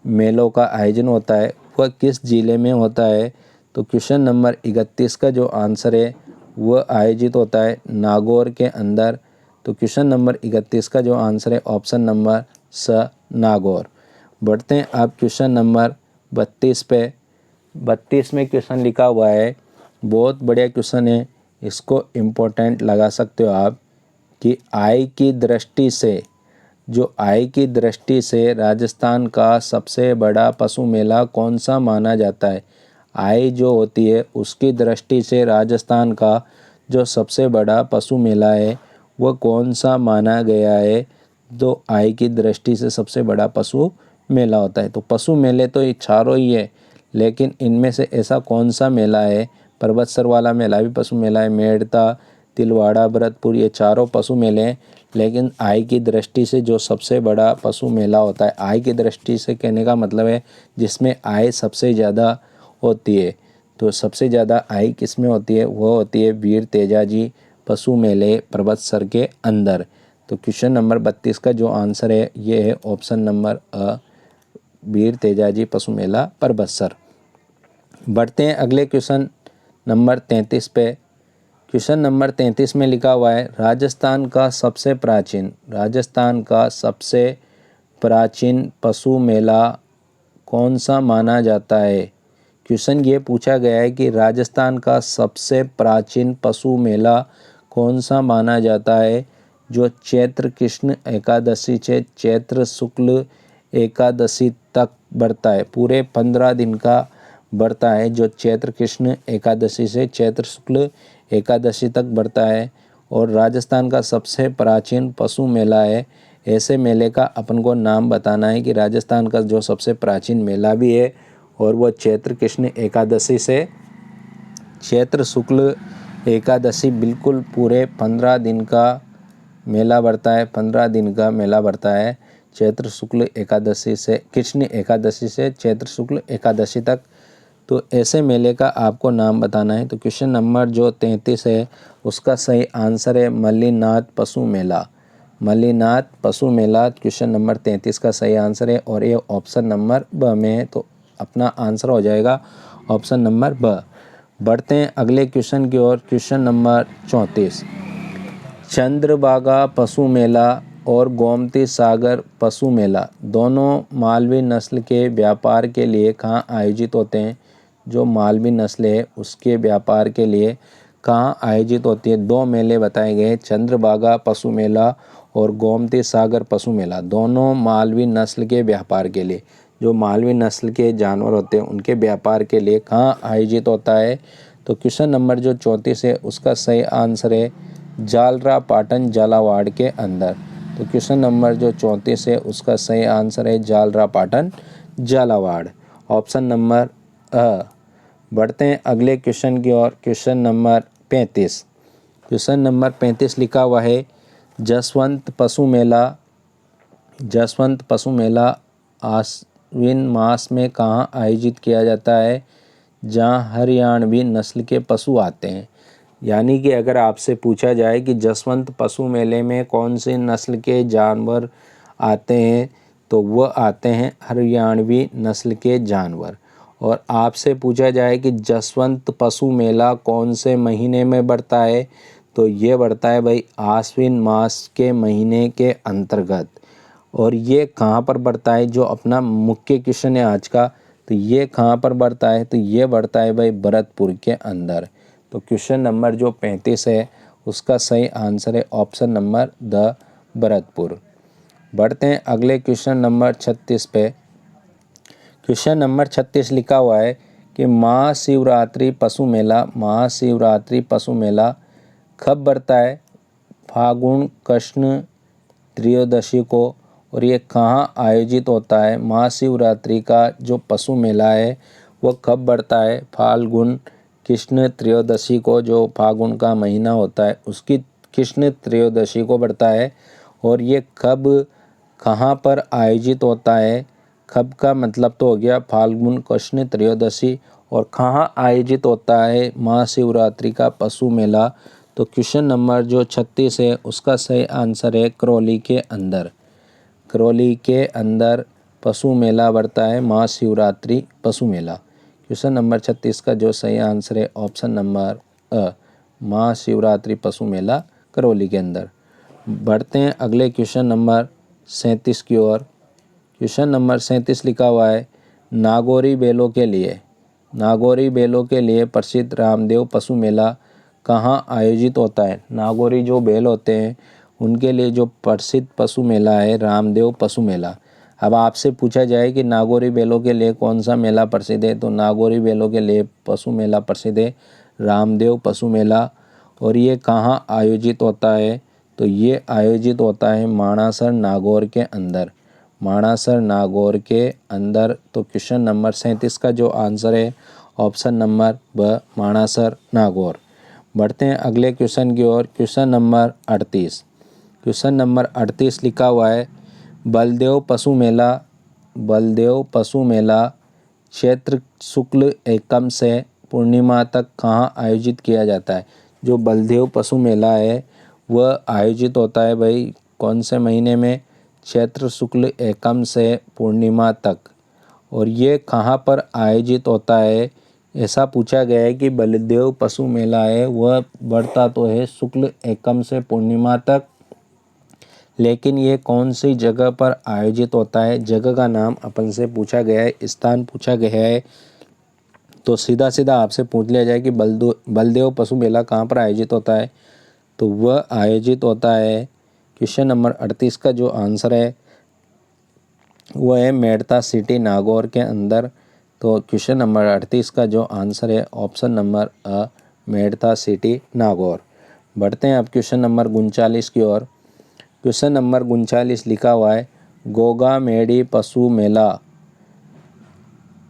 मेलों का आयोजन होता है वह किस जिले में होता है। तो क्वेश्चन नंबर 31 का जो आंसर है वह आयोजित होता है नागौर के अंदर। तो क्वेश्चन नंबर 31 का जो आंसर है ऑप्शन नंबर स नागौर। बढ़ते हैं अब क्वेश्चन नंबर 32 पे। 32 में क्वेश्चन लिखा हुआ है, बहुत बढ़िया क्वेश्चन है, इसको इम्पोर्टेंट लगा सकते हो आप, कि आय की दृष्टि से, जो आय की दृष्टि से राजस्थान का सबसे बड़ा पशु मेला कौन सा माना जाता है। आय जो होती है उसकी दृष्टि से राजस्थान का जो सबसे बड़ा पशु मेला है वह कौन सा माना गया है। तो आय की दृष्टि से सबसे बड़ा पशु मेला होता है। तो पशु मेले तो ये चारों ही है, लेकिन इनमें से ऐसा कौन सा मेला है। पर्वतसर वाला मेला भी पशु मेला है, मेड़ता, तिलवाड़ा, भरतपुर, ये चारों पशु मेले हैं। लेकिन आय की दृष्टि से जो सबसे बड़ा पशु मेला होता है, आय की दृष्टि से कहने का मतलब है जिसमें आय सबसे ज़्यादा होती है। तो सबसे ज़्यादा आय किस में होती है, वो होती है वीर तेजाजी पशु मेले पर्वतसर के अंदर। तो क्वेश्चन नंबर 32 का जो आंसर है ये है ऑप्शन नंबर अ, वीर तेजाजी पशु मेला पर्वतसर। बढ़ते हैं अगले क्वेश्चन नंबर 33 पे। क्वेश्चन नंबर 33 में लिखा हुआ है, राजस्थान का सबसे प्राचीन पशु मेला कौन सा माना जाता है। क्वेश्चन ये पूछा गया है कि राजस्थान का सबसे प्राचीन पशु मेला कौन सा माना जाता है, जो चैत्र कृष्ण एकादशी से चैत्र शुक्ल एकादशी तक बढ़ता है। पूरे 15 दिन का बढ़ता है, जो चैत्र कृष्ण एकादशी से चैत्र शुक्ल एकादशी तक बढ़ता है। और राजस्थान का सबसे प्राचीन पशु मेला है। ऐसे मेले का अपन को नाम बताना है कि राजस्थान का जो सबसे प्राचीन मेला भी है और वो चैत्र कृष्ण एकादशी से चैत्र शुक्ल एकादशी बिल्कुल पूरे 15 दिन का मेला बढ़ता है। 15 दिन का मेला बढ़ता है चैत्र शुक्ल एकादशी से, कृष्ण एकादशी से चैत्र शुक्ल एकादशी तक। तो ऐसे मेले का आपको नाम बताना है। तो क्वेश्चन नंबर जो 33 है उसका सही आंसर है मल्लीनाथ पशु मेला। मल्लीनाथ पशु मेला क्वेश्चन नंबर 33 का सही आंसर है और ये ऑप्शन नंबर ब में है। तो अपना आंसर हो जाएगा ऑप्शन नंबर ब। बढ़ते हैं अगले क्वेश्चन की ओर। क्वेश्चन नंबर 34, चंद्रभागा पशु मेला और गोमती सागर पशु मेला दोनों मालवी नस्ल के व्यापार के लिए कहाँ आयोजित होते हैं। जो मालवी नस्ल है उसके व्यापार के लिए कहाँ आयोजित होती है। 2 मेले बताए गए, चंद्रभागा पशु मेला और गोमती सागर पशु मेला, दोनों मालवी नस्ल के व्यापार के लिए, जो मालवी नस्ल के जानवर होते हैं उनके व्यापार के लिए कहाँ आयोजित होता है। तो क्वेश्चन नंबर जो 34 है उसका सही आंसर है जालरा पाटन झालावाड़ के अंदर। तो क्वेश्चन नंबर जो 34 है उसका सही आंसर है जालरा पाटन झालावाड़, ऑप्शन नंबर अ। बढ़ते हैं अगले क्वेश्चन की ओर। Question number 35। क्वेश्चन नंबर 35 लिखा हुआ है, जसवंत पशु मेला आश्विन मास में कहाँ आयोजित किया जाता है, जहाँ हरियाणवी नस्ल के पशु आते हैं। यानी कि अगर आपसे पूछा जाए कि जसवंत पशु मेले में कौन सी नस्ल के जानवर आते हैं, तो वह आते हैं हरियाणवी नस्ल के जानवर। और आपसे पूछा जाए कि जसवंत पशु मेला कौन से महीने में बढ़ता है, तो ये बढ़ता है भाई आश्विन मास के महीने के अंतर्गत। और ये कहाँ पर बढ़ता है, जो अपना मुख्य क्वेश्चन है आज का, तो ये कहाँ पर बढ़ता है, तो ये बढ़ता है भाई भरतपुर के अंदर। तो क्वेश्चन नंबर जो 35 है उसका सही आंसर है ऑप्शन नंबर द भरतपुर। बढ़ते हैं अगले क्वेश्चन नंबर 36 पे। क्वेश्चन नंबर 36 लिखा हुआ है, कि महाशिवरात्रि पशु मेला कब बढ़ता है? फागुन कृष्ण त्रयोदशी को। और ये कहाँ आयोजित होता है? महाशिवरात्रि का जो पशु मेला है वो कब बढ़ता है? फाल्गुन कृष्ण त्रयोदशी को, जो फागुन का महीना होता है उसकी कृष्ण त्रयोदशी को बढ़ता है। और ये कब कहाँ पर आयोजित होता है? कब का मतलब तो हो गया फाल्गुन कृष्ण त्रयोदशी, और कहाँ आयोजित होता है महाशिवरात्रि का पशु मेला? तो क्वेश्चन नंबर जो 36 है उसका सही आंसर है करौली के अंदर। करौली के अंदर पशु मेला बढ़ता है, महाशिवरात्रि पशु मेला। क्वेश्चन नंबर 36 का जो सही आंसर है ऑप्शन नंबर अ, महाशिवरात्रि पशु मेला करौली के अंदर। बढ़ते हैं अगले क्वेश्चन नंबर 37 की ओर। क्वेश्चन नंबर 37 लिखा हुआ है, नागौरी बैलों के लिए प्रसिद्ध रामदेव पशु मेला कहाँ आयोजित होता है? नागौरी जो बैल होते हैं उनके लिए जो प्रसिद्ध पशु मेला है रामदेव पशु मेला। अब आपसे पूछा जाए कि नागौरी बैलों के लिए कौन सा मेला प्रसिद्ध है, तो नागौरी बैलों के लिए पशु मेला प्रसिद्ध है रामदेव पशु मेला। और ये कहाँ आयोजित होता है? तो ये आयोजित होता है माणासर नागौर के अंदर। माणासर नागौर के अंदर। तो क्वेश्चन नंबर 37 का जो आंसर है ऑप्शन नंबर ब, माणासर नागौर। बढ़ते हैं अगले क्वेश्चन की ओर। Question number 38। क्वेश्चन नंबर 38 लिखा हुआ है, बलदेव पशु मेला चैत्र शुक्ल एकम से पूर्णिमा तक कहाँ आयोजित किया जाता है? जो बलदेव पशु मेला है वह आयोजित होता है भाई कौन से महीने में? चैत्र शुक्ल एकम से पूर्णिमा तक। और ये कहाँ पर आयोजित होता है? ऐसा पूछा गया है कि बलदेव पशु मेला है वह बढ़ता तो है शुक्ल एकम से पूर्णिमा तक, लेकिन ये कौन सी जगह पर आयोजित होता है? जगह का नाम अपन से पूछा गया है, स्थान पूछा गया है। तो सीधा सीधा आपसे पूछ लिया जाए कि बलदेव पशु मेला कहाँ पर आयोजित होता है? तो वह आयोजित होता है, क्वेश्चन नंबर 38 का जो आंसर है वह है मेड़ता सिटी नागौर के अंदर। तो क्वेश्चन नंबर 38 का जो आंसर है ऑप्शन नंबर अ, मेड़ता सिटी नागौर। बढ़ते हैं अब क्वेश्चन नंबर 39 की ओर। क्वेश्चन नंबर 39 लिखा हुआ है, गोगा मेड़ी पशु मेला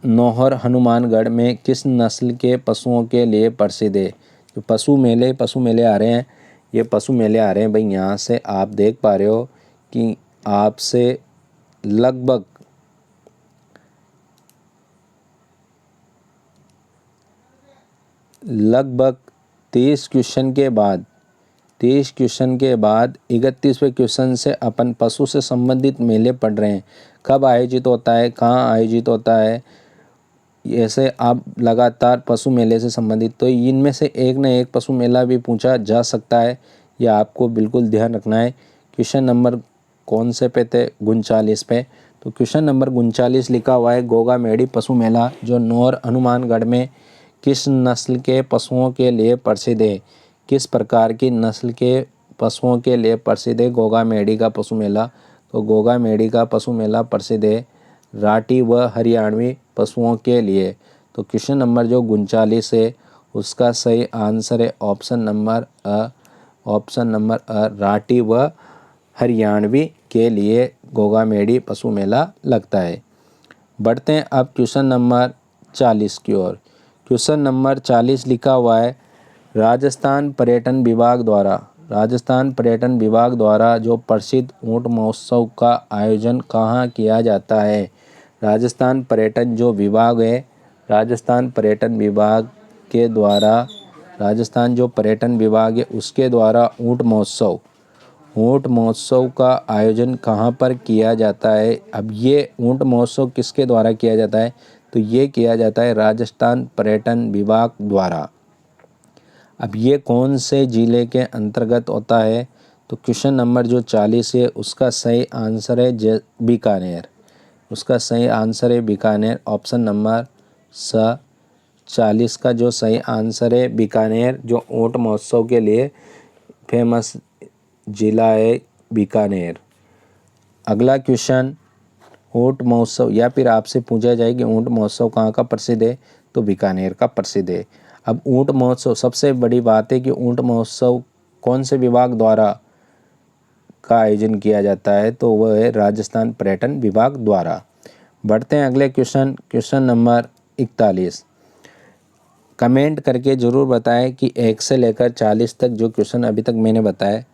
नौहर हनुमानगढ़ में किस नस्ल के पशुओं के लिए प्रसिद्ध है? जो पशु मेले आ रहे हैं, ये पशु मेले आ रहे हैं भाई, यहाँ से आप देख पा रहे हो कि आपसे लगभग लगभग 30 क्वेश्चन के बाद 31वें क्वेश्चन से अपन पशु से संबंधित मेले पढ़ रहे हैं। कब आयोजित होता है, कहाँ आयोजित होता है, ऐसे आप लगातार पशु मेले से संबंधित। तो इनमें से एक न एक पशु मेला भी पूछा जा सकता है, यह आपको बिल्कुल ध्यान रखना है। क्वेश्चन नंबर कौन से पे थे? 39 पे। तो क्वेश्चन नंबर 39 लिखा हुआ है, गोगा मेड़ी पशु मेला जो नौर हनुमानगढ़ में किस नस्ल के पशुओं के लिए प्रसिद्ध है? किस प्रकार की नस्ल के पशुओं के लिए प्रसिद्ध है गोगा मेड़ी का पशु मेला? तो गोगा मेड़ी का पशु मेला प्रसिद्ध है राठी व हरियाणवी पशुओं के लिए। तो क्वेश्चन नंबर जो 39 है उसका सही आंसर है ऑप्शन नंबर अ, राठी व हरियाणवी के लिए गोगा मेड़ी पशु मेला लगता है। बढ़ते हैं अब क्वेश्चन नंबर 40 की ओर। क्वेश्चन नंबर 40 लिखा हुआ है, राजस्थान पर्यटन विभाग द्वारा जो प्रसिद्ध ऊंट महोत्सव का आयोजन कहाँ किया जाता है? राजस्थान पर्यटन जो विभाग है, राजस्थान पर्यटन विभाग के द्वारा, राजस्थान जो पर्यटन विभाग है उसके द्वारा ऊंट महोत्सव का आयोजन कहाँ पर किया जाता है? अब ये ऊंट महोत्सव किसके द्वारा किया जाता है? तो ये किया जाता है राजस्थान पर्यटन विभाग द्वारा। अब ये कौन से ज़िले के अंतर्गत होता है? तो क्वेश्चन नंबर जो 40 है उसका सही आंसर है बीकानेर। उसका सही आंसर है बीकानेर। ऑप्शन नंबर स 40 का जो सही आंसर है बीकानेर, जो ऊंट महोत्सव के लिए फेमस ज़िला है बीकानेर। अगला क्वेश्चन, ऊंट महोत्सव, या फिर आपसे पूछा जाए कि ऊंट महोत्सव कहाँ का प्रसिद्ध है? तो बीकानेर का प्रसिद्ध है। अब ऊँट महोत्सव, सबसे बड़ी बात है कि ऊँट महोत्सव कौन से विभाग द्वारा का आयोजन किया जाता है, तो वह है राजस्थान पर्यटन विभाग द्वारा। बढ़ते हैं अगले क्वेश्चन नंबर 41। कमेंट करके ज़रूर बताएं कि 1 से लेकर 40 तक जो क्वेश्चन अभी तक मैंने बताए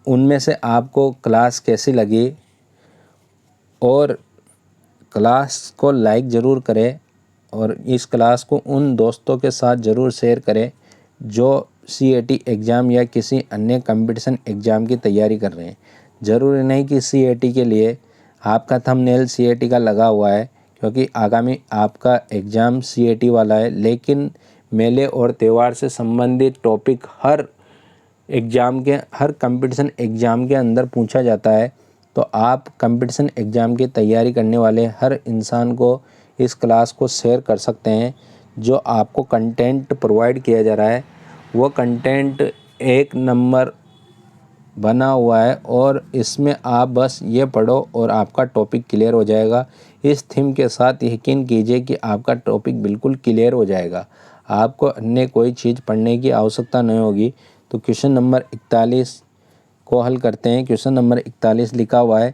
उनमें से आपको क्लास कैसी लगी, और क्लास को लाइक ज़रूर करें और इस क्लास को उन दोस्तों के साथ ज़रूर शेयर करें जो CAT एग्ज़ाम या किसी अन्य कंपटीशन एग्ज़ाम की तैयारी कर रहे हैं। ज़रूरी नहीं कि CAT के लिए आपका थंबनेल CAT का लगा हुआ है, क्योंकि आगामी आपका एग्ज़ाम CAT वाला है, लेकिन मेले और त्यौहार से संबंधित टॉपिक हर कंपटीशन एग्ज़ाम के अंदर पूछा जाता है। तो आप कंपटीशन एग्ज़ाम की तैयारी करने वाले हर इंसान को इस क्लास को शेयर कर सकते हैं। जो आपको कंटेंट प्रोवाइड किया जा रहा है वो कंटेंट 1 नंबर बना हुआ है, और इसमें आप बस ये पढ़ो और आपका टॉपिक क्लियर हो जाएगा। इस थीम के साथ यकीन कीजिए कि आपका टॉपिक बिल्कुल क्लियर हो जाएगा, आपको अन्य कोई चीज़ पढ़ने की आवश्यकता नहीं होगी। तो क्वेश्चन नंबर 41 को हल करते हैं। क्वेश्चन नंबर 41 लिखा हुआ है,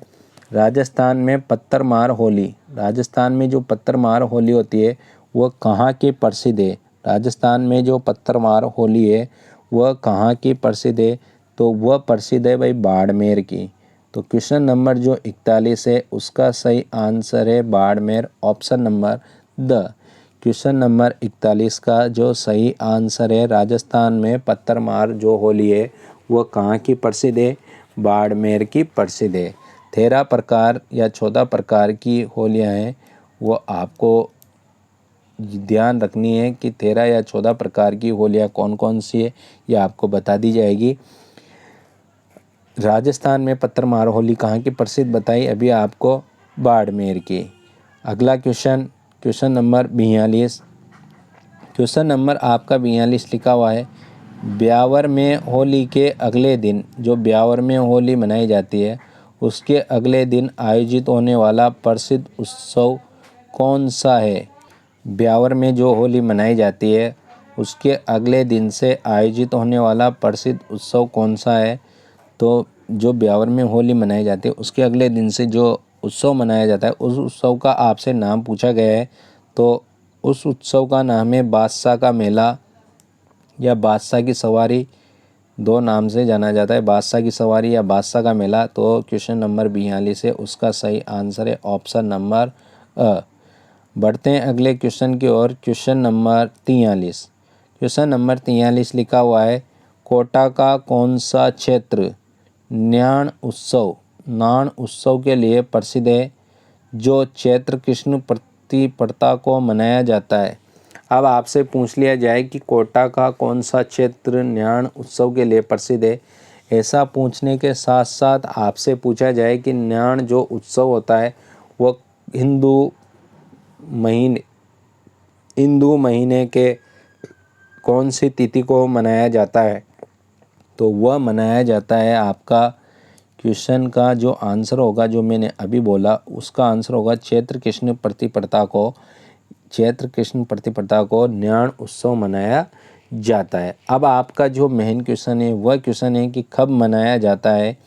राजस्थान में पत्थरमार होली, राजस्थान में जो पत्थरमार होली होती है वह कहाँ की प्रसिद्ध है। राजस्थान में जो पत्थरमार होली है वह कहाँ की प्रसिद्ध है, तो वह प्रसिद्ध है भाई बाड़मेर की। तो क्वेश्चन नंबर जो 41 है उसका सही आंसर है Barmer, option number the. Question number 41 का जो सही आंसर है, राजस्थान में पत्थरमार जो होली है वह कहाँ की प्रसिद्ध है, बाड़मेर की प्रसिद्ध है। 13 प्रकार या 14 प्रकार की होलियाँ हैं, वो आपको ध्यान रखनी है कि 13 या 14 प्रकार की होलियाँ कौन कौन सी है, ये आपको बता दी जाएगी। राजस्थान में पत्थरमार होली कहाँ की प्रसिद्ध बताई अभी आपको, बाड़मेर की। अगला क्वेश्चन नंबर 42। क्वेश्चन नंबर आपका 42 लिखा हुआ है, ब्यावर में होली के अगले दिन, जो ब्यावर में होली मनाई जाती है उसके अगले दिन आयोजित होने वाला प्रसिद्ध उत्सव कौन सा है। ब्यावर में जो होली मनाई जाती है उसके अगले दिन से आयोजित होने वाला प्रसिद्ध उत्सव कौन सा है। तो जो ब्यावर में होली मनाई जाती है उसके अगले दिन से जो उत्सव मनाया जाता है उस उत्सव का आपसे नाम पूछा गया है। तो उस उत्सव का नाम है बादशाह का मेला या बादशाह की सवारी, दो नाम से जाना जाता है, बादशाह की सवारी या बादशाह का मेला। तो क्वेश्चन नंबर 42 है उसका सही आंसर है ऑप्शन नंबर अ। बढ़ते हैं अगले क्वेश्चन की ओर। Question number 43। क्वेश्चन नंबर 43 लिखा हुआ है, कोटा का कौन सा क्षेत्र नान उत्सव के लिए प्रसिद्ध है, जो चैत्र कृष्ण प्रतिपदा को मनाया जाता है। अब आपसे पूछ लिया जाए कि कोटा का कौन सा क्षेत्र न्याण उत्सव के लिए प्रसिद्ध है। ऐसा पूछने के साथ साथ आपसे पूछा जाए कि न्याण जो उत्सव होता है वह हिंदू महीने के कौन सी तिथि को मनाया जाता है, तो वह मनाया जाता है, आपका क्वेश्चन का जो आंसर होगा जो मैंने अभी बोला उसका आंसर होगा चैत्र कृष्ण प्रतिपदा को न्याण उत्सव मनाया जाता है। अब आपका जो मेन क्वेश्चन है वह क्वेश्चन है कि कब मनाया जाता है,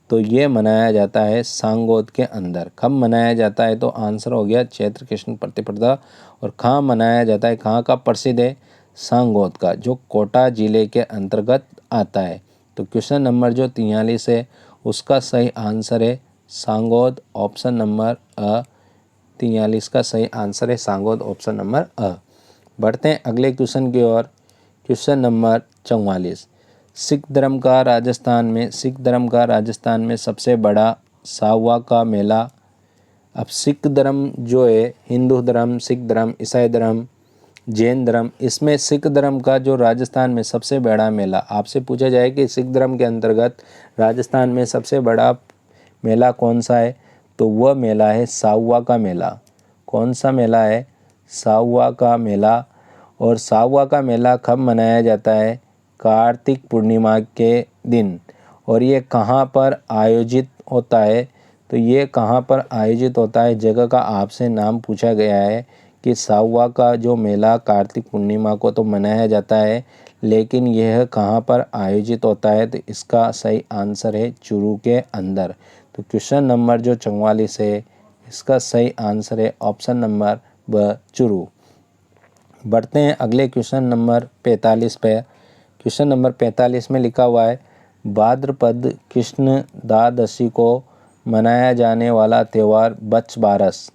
तो ये मनाया जाता है सांगोद के अंदर। कब मनाया जाता है, तो आंसर हो गया चैत्र कृष्ण प्रतिपदा। और कहाँ मनाया जाता है, कहाँ का प्रसिद्ध है, सांगोद का, जो कोटा जिले के अंतर्गत आता है। तो क्वेश्चन नंबर जो 43 है उसका सही आंसर है सांगोद, ऑप्शन नंबर अ। 43 का सही आंसर है सांगोद, ऑप्शन नंबर अ। बढ़ते हैं अगले क्वेश्चन की ओर। Question number 44। सिख धर्म का राजस्थान में सबसे बड़ा सावा का मेला। अब सिख धर्म जो है, हिंदू धर्म, सिख धर्म, ईसाई धर्म, जैन धर्म, इसमें सिख धर्म का जो राजस्थान में सबसे बड़ा मेला, आपसे पूछा जाए कि सिख धर्म के अंतर्गत राजस्थान में सबसे बड़ा मेला कौन सा है, तो वह मेला है सावा का मेला। कौन सा मेला है, सावा का मेला। और सावा का मेला कब मनाया जाता है, कार्तिक पूर्णिमा के दिन। और ये कहाँ पर आयोजित होता है, तो ये कहाँ पर आयोजित होता है, जगह का आपसे नाम पूछा गया है कि साहुआ का जो मेला कार्तिक पूर्णिमा को तो मनाया जाता है, लेकिन यह कहाँ पर आयोजित होता है? तो इसका सही आंसर है चुरू के अंदर। तो क्वेश्चन नंबर जो 44 है, इसका सही आंसर है ऑप्शन नंबर ब, चुरू। बढ़ते हैं अगले क्वेश्चन नंबर 45 पे। क्वेश्चन नंबर 45 में लिखा हुआ है, भाद्रपद कृष्ण द्वादशी को मनाया जाने वाला त्यौहार बच्छ बारस।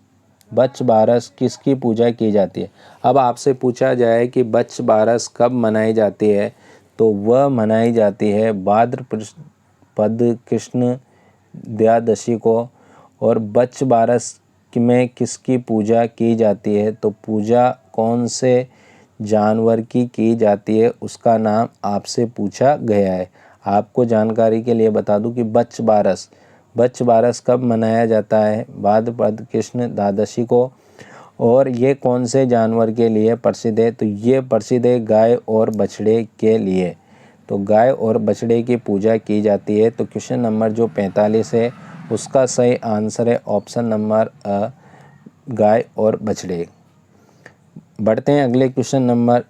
बच्छ बारस किसकी पूजा की जाती है? अब आपसे पूछा जाए कि बच्छ बारस कब मनाई जाती है, तो वह मनाई जाती है भाद्रपद कृष्ण द्वादशी को। और बच्छ बारस में किसकी पूजा की जाती है? तो पूजा कौन से जानवर की जाती है, उसका नाम आपसे पूछा गया है। आपको जानकारी के लिए बता दूं कि बच्छ बारस कब मनाया जाता है? भाद्रपद कृष्ण द्वादशी को। और ये कौन से जानवर के लिए प्रसिद्ध है? तो ये प्रसिद्ध है गाय और बछड़े के लिए। तो गाय और बछड़े की पूजा की जाती है। तो क्वेश्चन नंबर जो 45 है, उसका सही आंसर है ऑप्शन नंबर अ, गाय और बछड़े। बढ़ते हैं अगले क्वेश्चन नंबर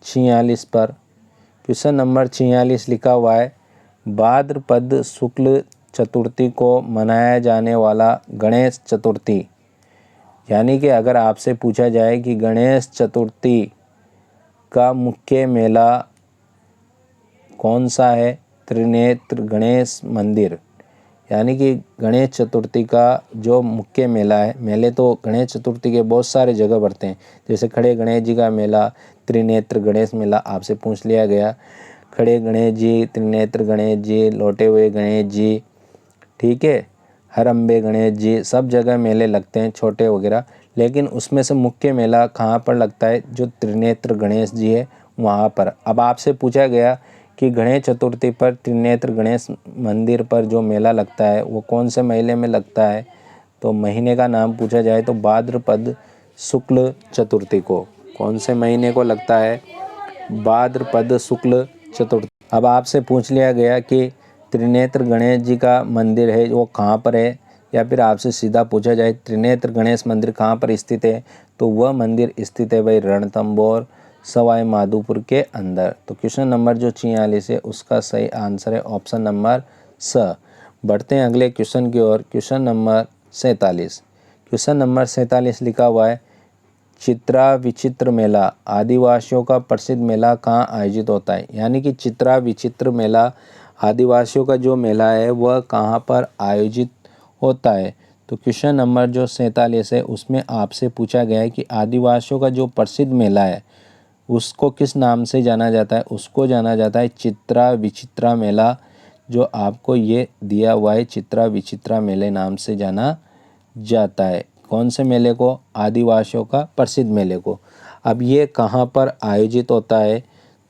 46 पर। क्वेश्चन नंबर 46 लिखा हुआ है, भाद्रपद शुक्ल चतुर्थी को मनाया जाने वाला गणेश चतुर्थी, यानी कि अगर आपसे पूछा जाए कि गणेश चतुर्थी का मुख्य मेला कौन सा है? त्रिनेत्र गणेश मंदिर। यानी कि गणेश चतुर्थी का जो मुख्य मेला है, मेले तो गणेश चतुर्थी के बहुत सारे जगह बढ़ते हैं, जैसे खड़े गणेश जी का मेला, त्रिनेत्र गणेश मेला आपसे पूछ लिया गया। खड़े गणेश जी, त्रिनेत्र गणेश जी, लौटे हुए गणेश जी, ठीक है, हरम्बे गणेश जी, सब जगह मेले लगते हैं छोटे वगैरह, लेकिन उसमें से मुख्य मेला कहाँ पर लगता है? जो त्रिनेत्र गणेश जी है वहाँ पर। अब आपसे पूछा गया कि गणेश चतुर्थी पर त्रिनेत्र गणेश मंदिर पर जो मेला लगता है वो कौन से महीने में लगता है? तो महीने का नाम पूछा जाए तो भाद्रपद शुक्ल चतुर्थी को। कौन से महीने को लगता है? भाद्रपद शुक्ल चतुर्थी। अब आपसे पूछ लिया गया कि त्रिनेत्र गणेश जी का मंदिर है वो कहाँ पर है, या फिर आपसे सीधा पूछा जाए त्रिनेत्र गणेश मंदिर कहाँ पर स्थित है, तो वह मंदिर स्थित है भाई रणथंभौर सवाई माधोपुर के अंदर। तो क्वेश्चन नंबर जो 46 है, उसका सही आंसर है ऑप्शन नंबर स। बढ़ते हैं अगले क्वेश्चन की ओर। Question number 47। क्वेश्चन नंबर 47 लिखा हुआ है, चित्रा विचित्र मेला आदिवासियों का प्रसिद्ध मेला कहाँ आयोजित होता है? यानी कि चित्रा विचित्र मेला आदिवासियों का जो मेला है वह कहाँ पर आयोजित होता है? तो क्वेश्चन नंबर जो 47 है, उसमें आपसे पूछा गया है कि आदिवासियों का जो प्रसिद्ध मेला है उसको किस नाम से जाना जाता है? उसको जाना जाता है चित्रा विचित्रा मेला, जो आपको ये दिया हुआ है, चित्रा विचित्रा मेले नाम से जाना जाता है। कौन से मेले को? आदिवासियों का प्रसिद्ध मेले को। अब ये कहाँ पर आयोजित होता है?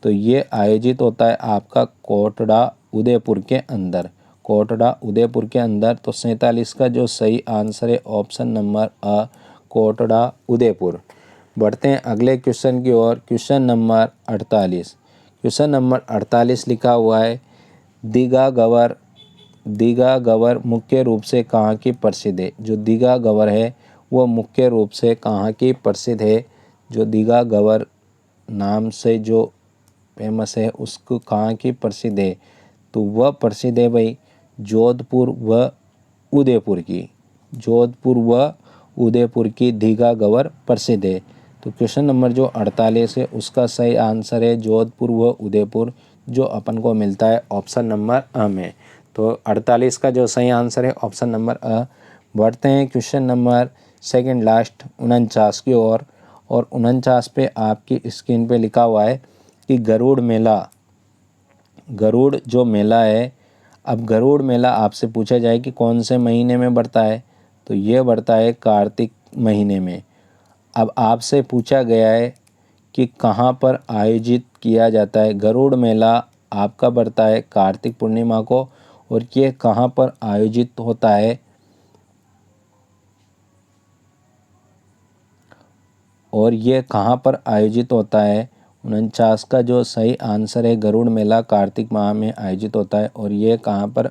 तो ये आयोजित होता है आपका कोटड़ा उदयपुर के अंदर। कोटड़ा उदयपुर के अंदर। तो 47 का जो सही आंसर है ऑप्शन नंबर अ, कोटड़ा उदयपुर। बढ़ते हैं अगले क्वेश्चन की ओर। Question number 48। क्वेश्चन नंबर 48 लिखा हुआ है, दीघा गवर। दीघा गवर मुख्य रूप से कहाँ की प्रसिद्ध है? जो दीघा गवर है वो मुख्य रूप से कहाँ की प्रसिद्ध है? जो दीघा गवर नाम से जो फेमस है उसको कहाँ की प्रसिद्ध है? तो वह प्रसिद्ध है भाई जोधपुर व उदयपुर की। जोधपुर व उदयपुर की दीघा गवर प्रसिद्ध है। तो क्वेश्चन नंबर जो 48 है, उसका सही आंसर है जोधपुर व उदयपुर, जो अपन को मिलता है ऑप्शन नंबर अ में। तो 48 का जो सही आंसर है ऑप्शन नंबर अ। बढ़ते हैं क्वेश्चन नंबर सेकंड लास्ट 49 की ओर। और 49 पे आपकी स्क्रीन पे लिखा हुआ है कि गरुड़ मेला। गरुड़ जो मेला है, अब गरुड़ मेला आपसे पूछा जाए कि कौन से महीने में बढ़ता है, तो ये बढ़ता है कार्तिक महीने में। अब आपसे पूछा गया है कि कहाँ पर आयोजित किया जाता है। गरुड़ मेला आपका बढ़ता है कार्तिक पूर्णिमा को, और ये कहाँ पर आयोजित होता है? और ये कहाँ पर आयोजित होता है? 49 का जो सही आंसर है, गरुड़ मेला कार्तिक माह में आयोजित होता है। और ये कहाँ पर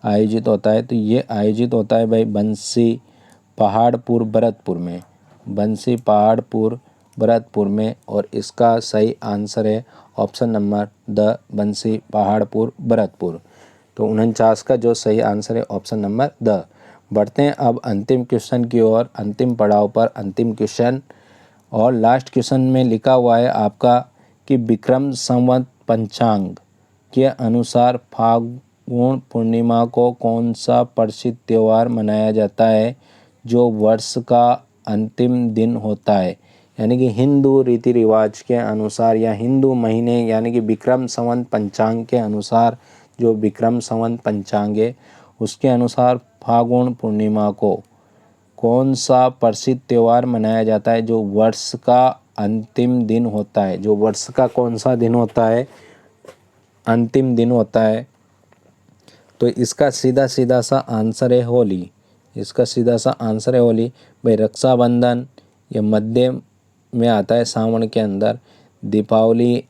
आयोजित होता है? तो ये आयोजित होता है भाई बंसी पहाड़पुर भरतपुर में। बंसी पहाड़पुर भरतपुर में, और इसका सही आंसर है ऑप्शन नंबर द बंसी पहाड़पुर भरतपुर। तो 49 का जो सही आंसर है ऑप्शन नंबर द। बढ़ते हैं अब अंतिम क्वेश्चन की ओर, अंतिम पड़ाव पर अंतिम क्वेश्चन। और लास्ट क्वेश्चन में लिखा हुआ है आपका कि विक्रम संवत पंचांग के अनुसार फाल्गुन पूर्णिमा को कौन सा प्रसिद्ध त्यौहार मनाया जाता है जो वर्ष का अंतिम दिन होता है। यानी कि हिंदू रीति रिवाज के अनुसार या हिंदू महीने यानी कि विक्रम संवत पंचांग के अनुसार, जो विक्रम संवत पंचांग है उसके अनुसार फाल्गुन पूर्णिमा को कौन सा प्रसिद्ध त्यौहार मनाया जाता है जो वर्ष का अंतिम दिन होता है। जो वर्ष का कौन सा दिन होता है, अंतिम दिन होता है। तो इसका सीधा सीधा सा आंसर है होली। इसका सीधा सा आंसर है होली। भाई रक्षाबंधन ये मध्य में आता है सावन के अंदर, दीपावली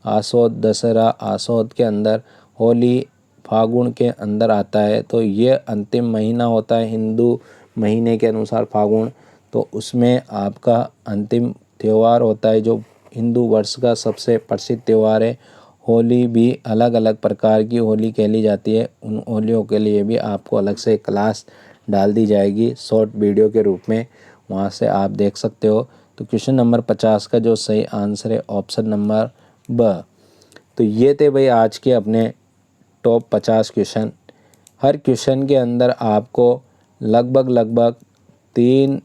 आसोद दशहरा आसोद के अंदर, होली फागुन के अंदर आता है। तो ये अंतिम महीना होता है हिंदू महीने के अनुसार फागुन। तो उसमें आपका अंतिम त्यौहार होता है जो हिंदू वर्ष का सबसे प्रसिद्ध त्यौहार है। होली भी अलग अलग प्रकार की होली खेली जाती है, उन होलियों के लिए भी आपको अलग से क्लास डाल दी जाएगी शॉर्ट वीडियो के रूप में, वहाँ से आप देख सकते हो। तो क्वेश्चन नंबर 50 का जो सही आंसर है ऑप्शन नंबर ब। तो ये थे भाई आज के अपने टॉप 50 क्वेश्चन। हर क्वेश्चन के अंदर आपको लगभग 3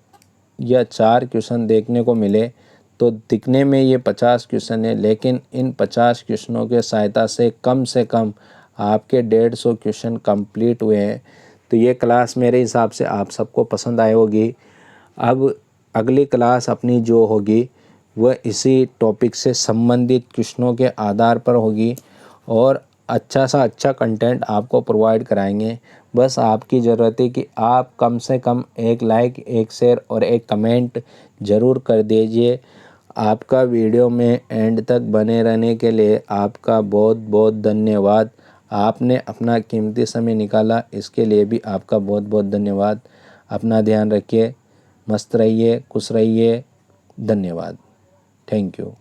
या 4 क्वेश्चन देखने को मिले। तो दिखने में ये 50 क्वेश्चन है, लेकिन इन 50 क्वेश्चनों के सहायता से कम आपके 150 क्वेश्चन कंप्लीट हुए हैं। तो ये क्लास मेरे हिसाब से आप सबको पसंद आई होगी। अब अगली क्लास अपनी जो होगी वह इसी टॉपिक से संबंधित क्वेश्चनों के आधार पर होगी और अच्छा सा अच्छा कंटेंट आपको प्रोवाइड कराएंगे। बस आपकी ज़रूरत है कि आप कम से कम एक लाइक, एक शेयर और एक कमेंट ज़रूर कर दीजिए। आपका वीडियो में एंड तक बने रहने के लिए आपका बहुत बहुत धन्यवाद। आपने अपना कीमती समय निकाला, इसके लिए भी आपका बहुत बहुत धन्यवाद। अपना ध्यान रखिए, मस्त रहिए, खुश रहिए। धन्यवाद। Thank you.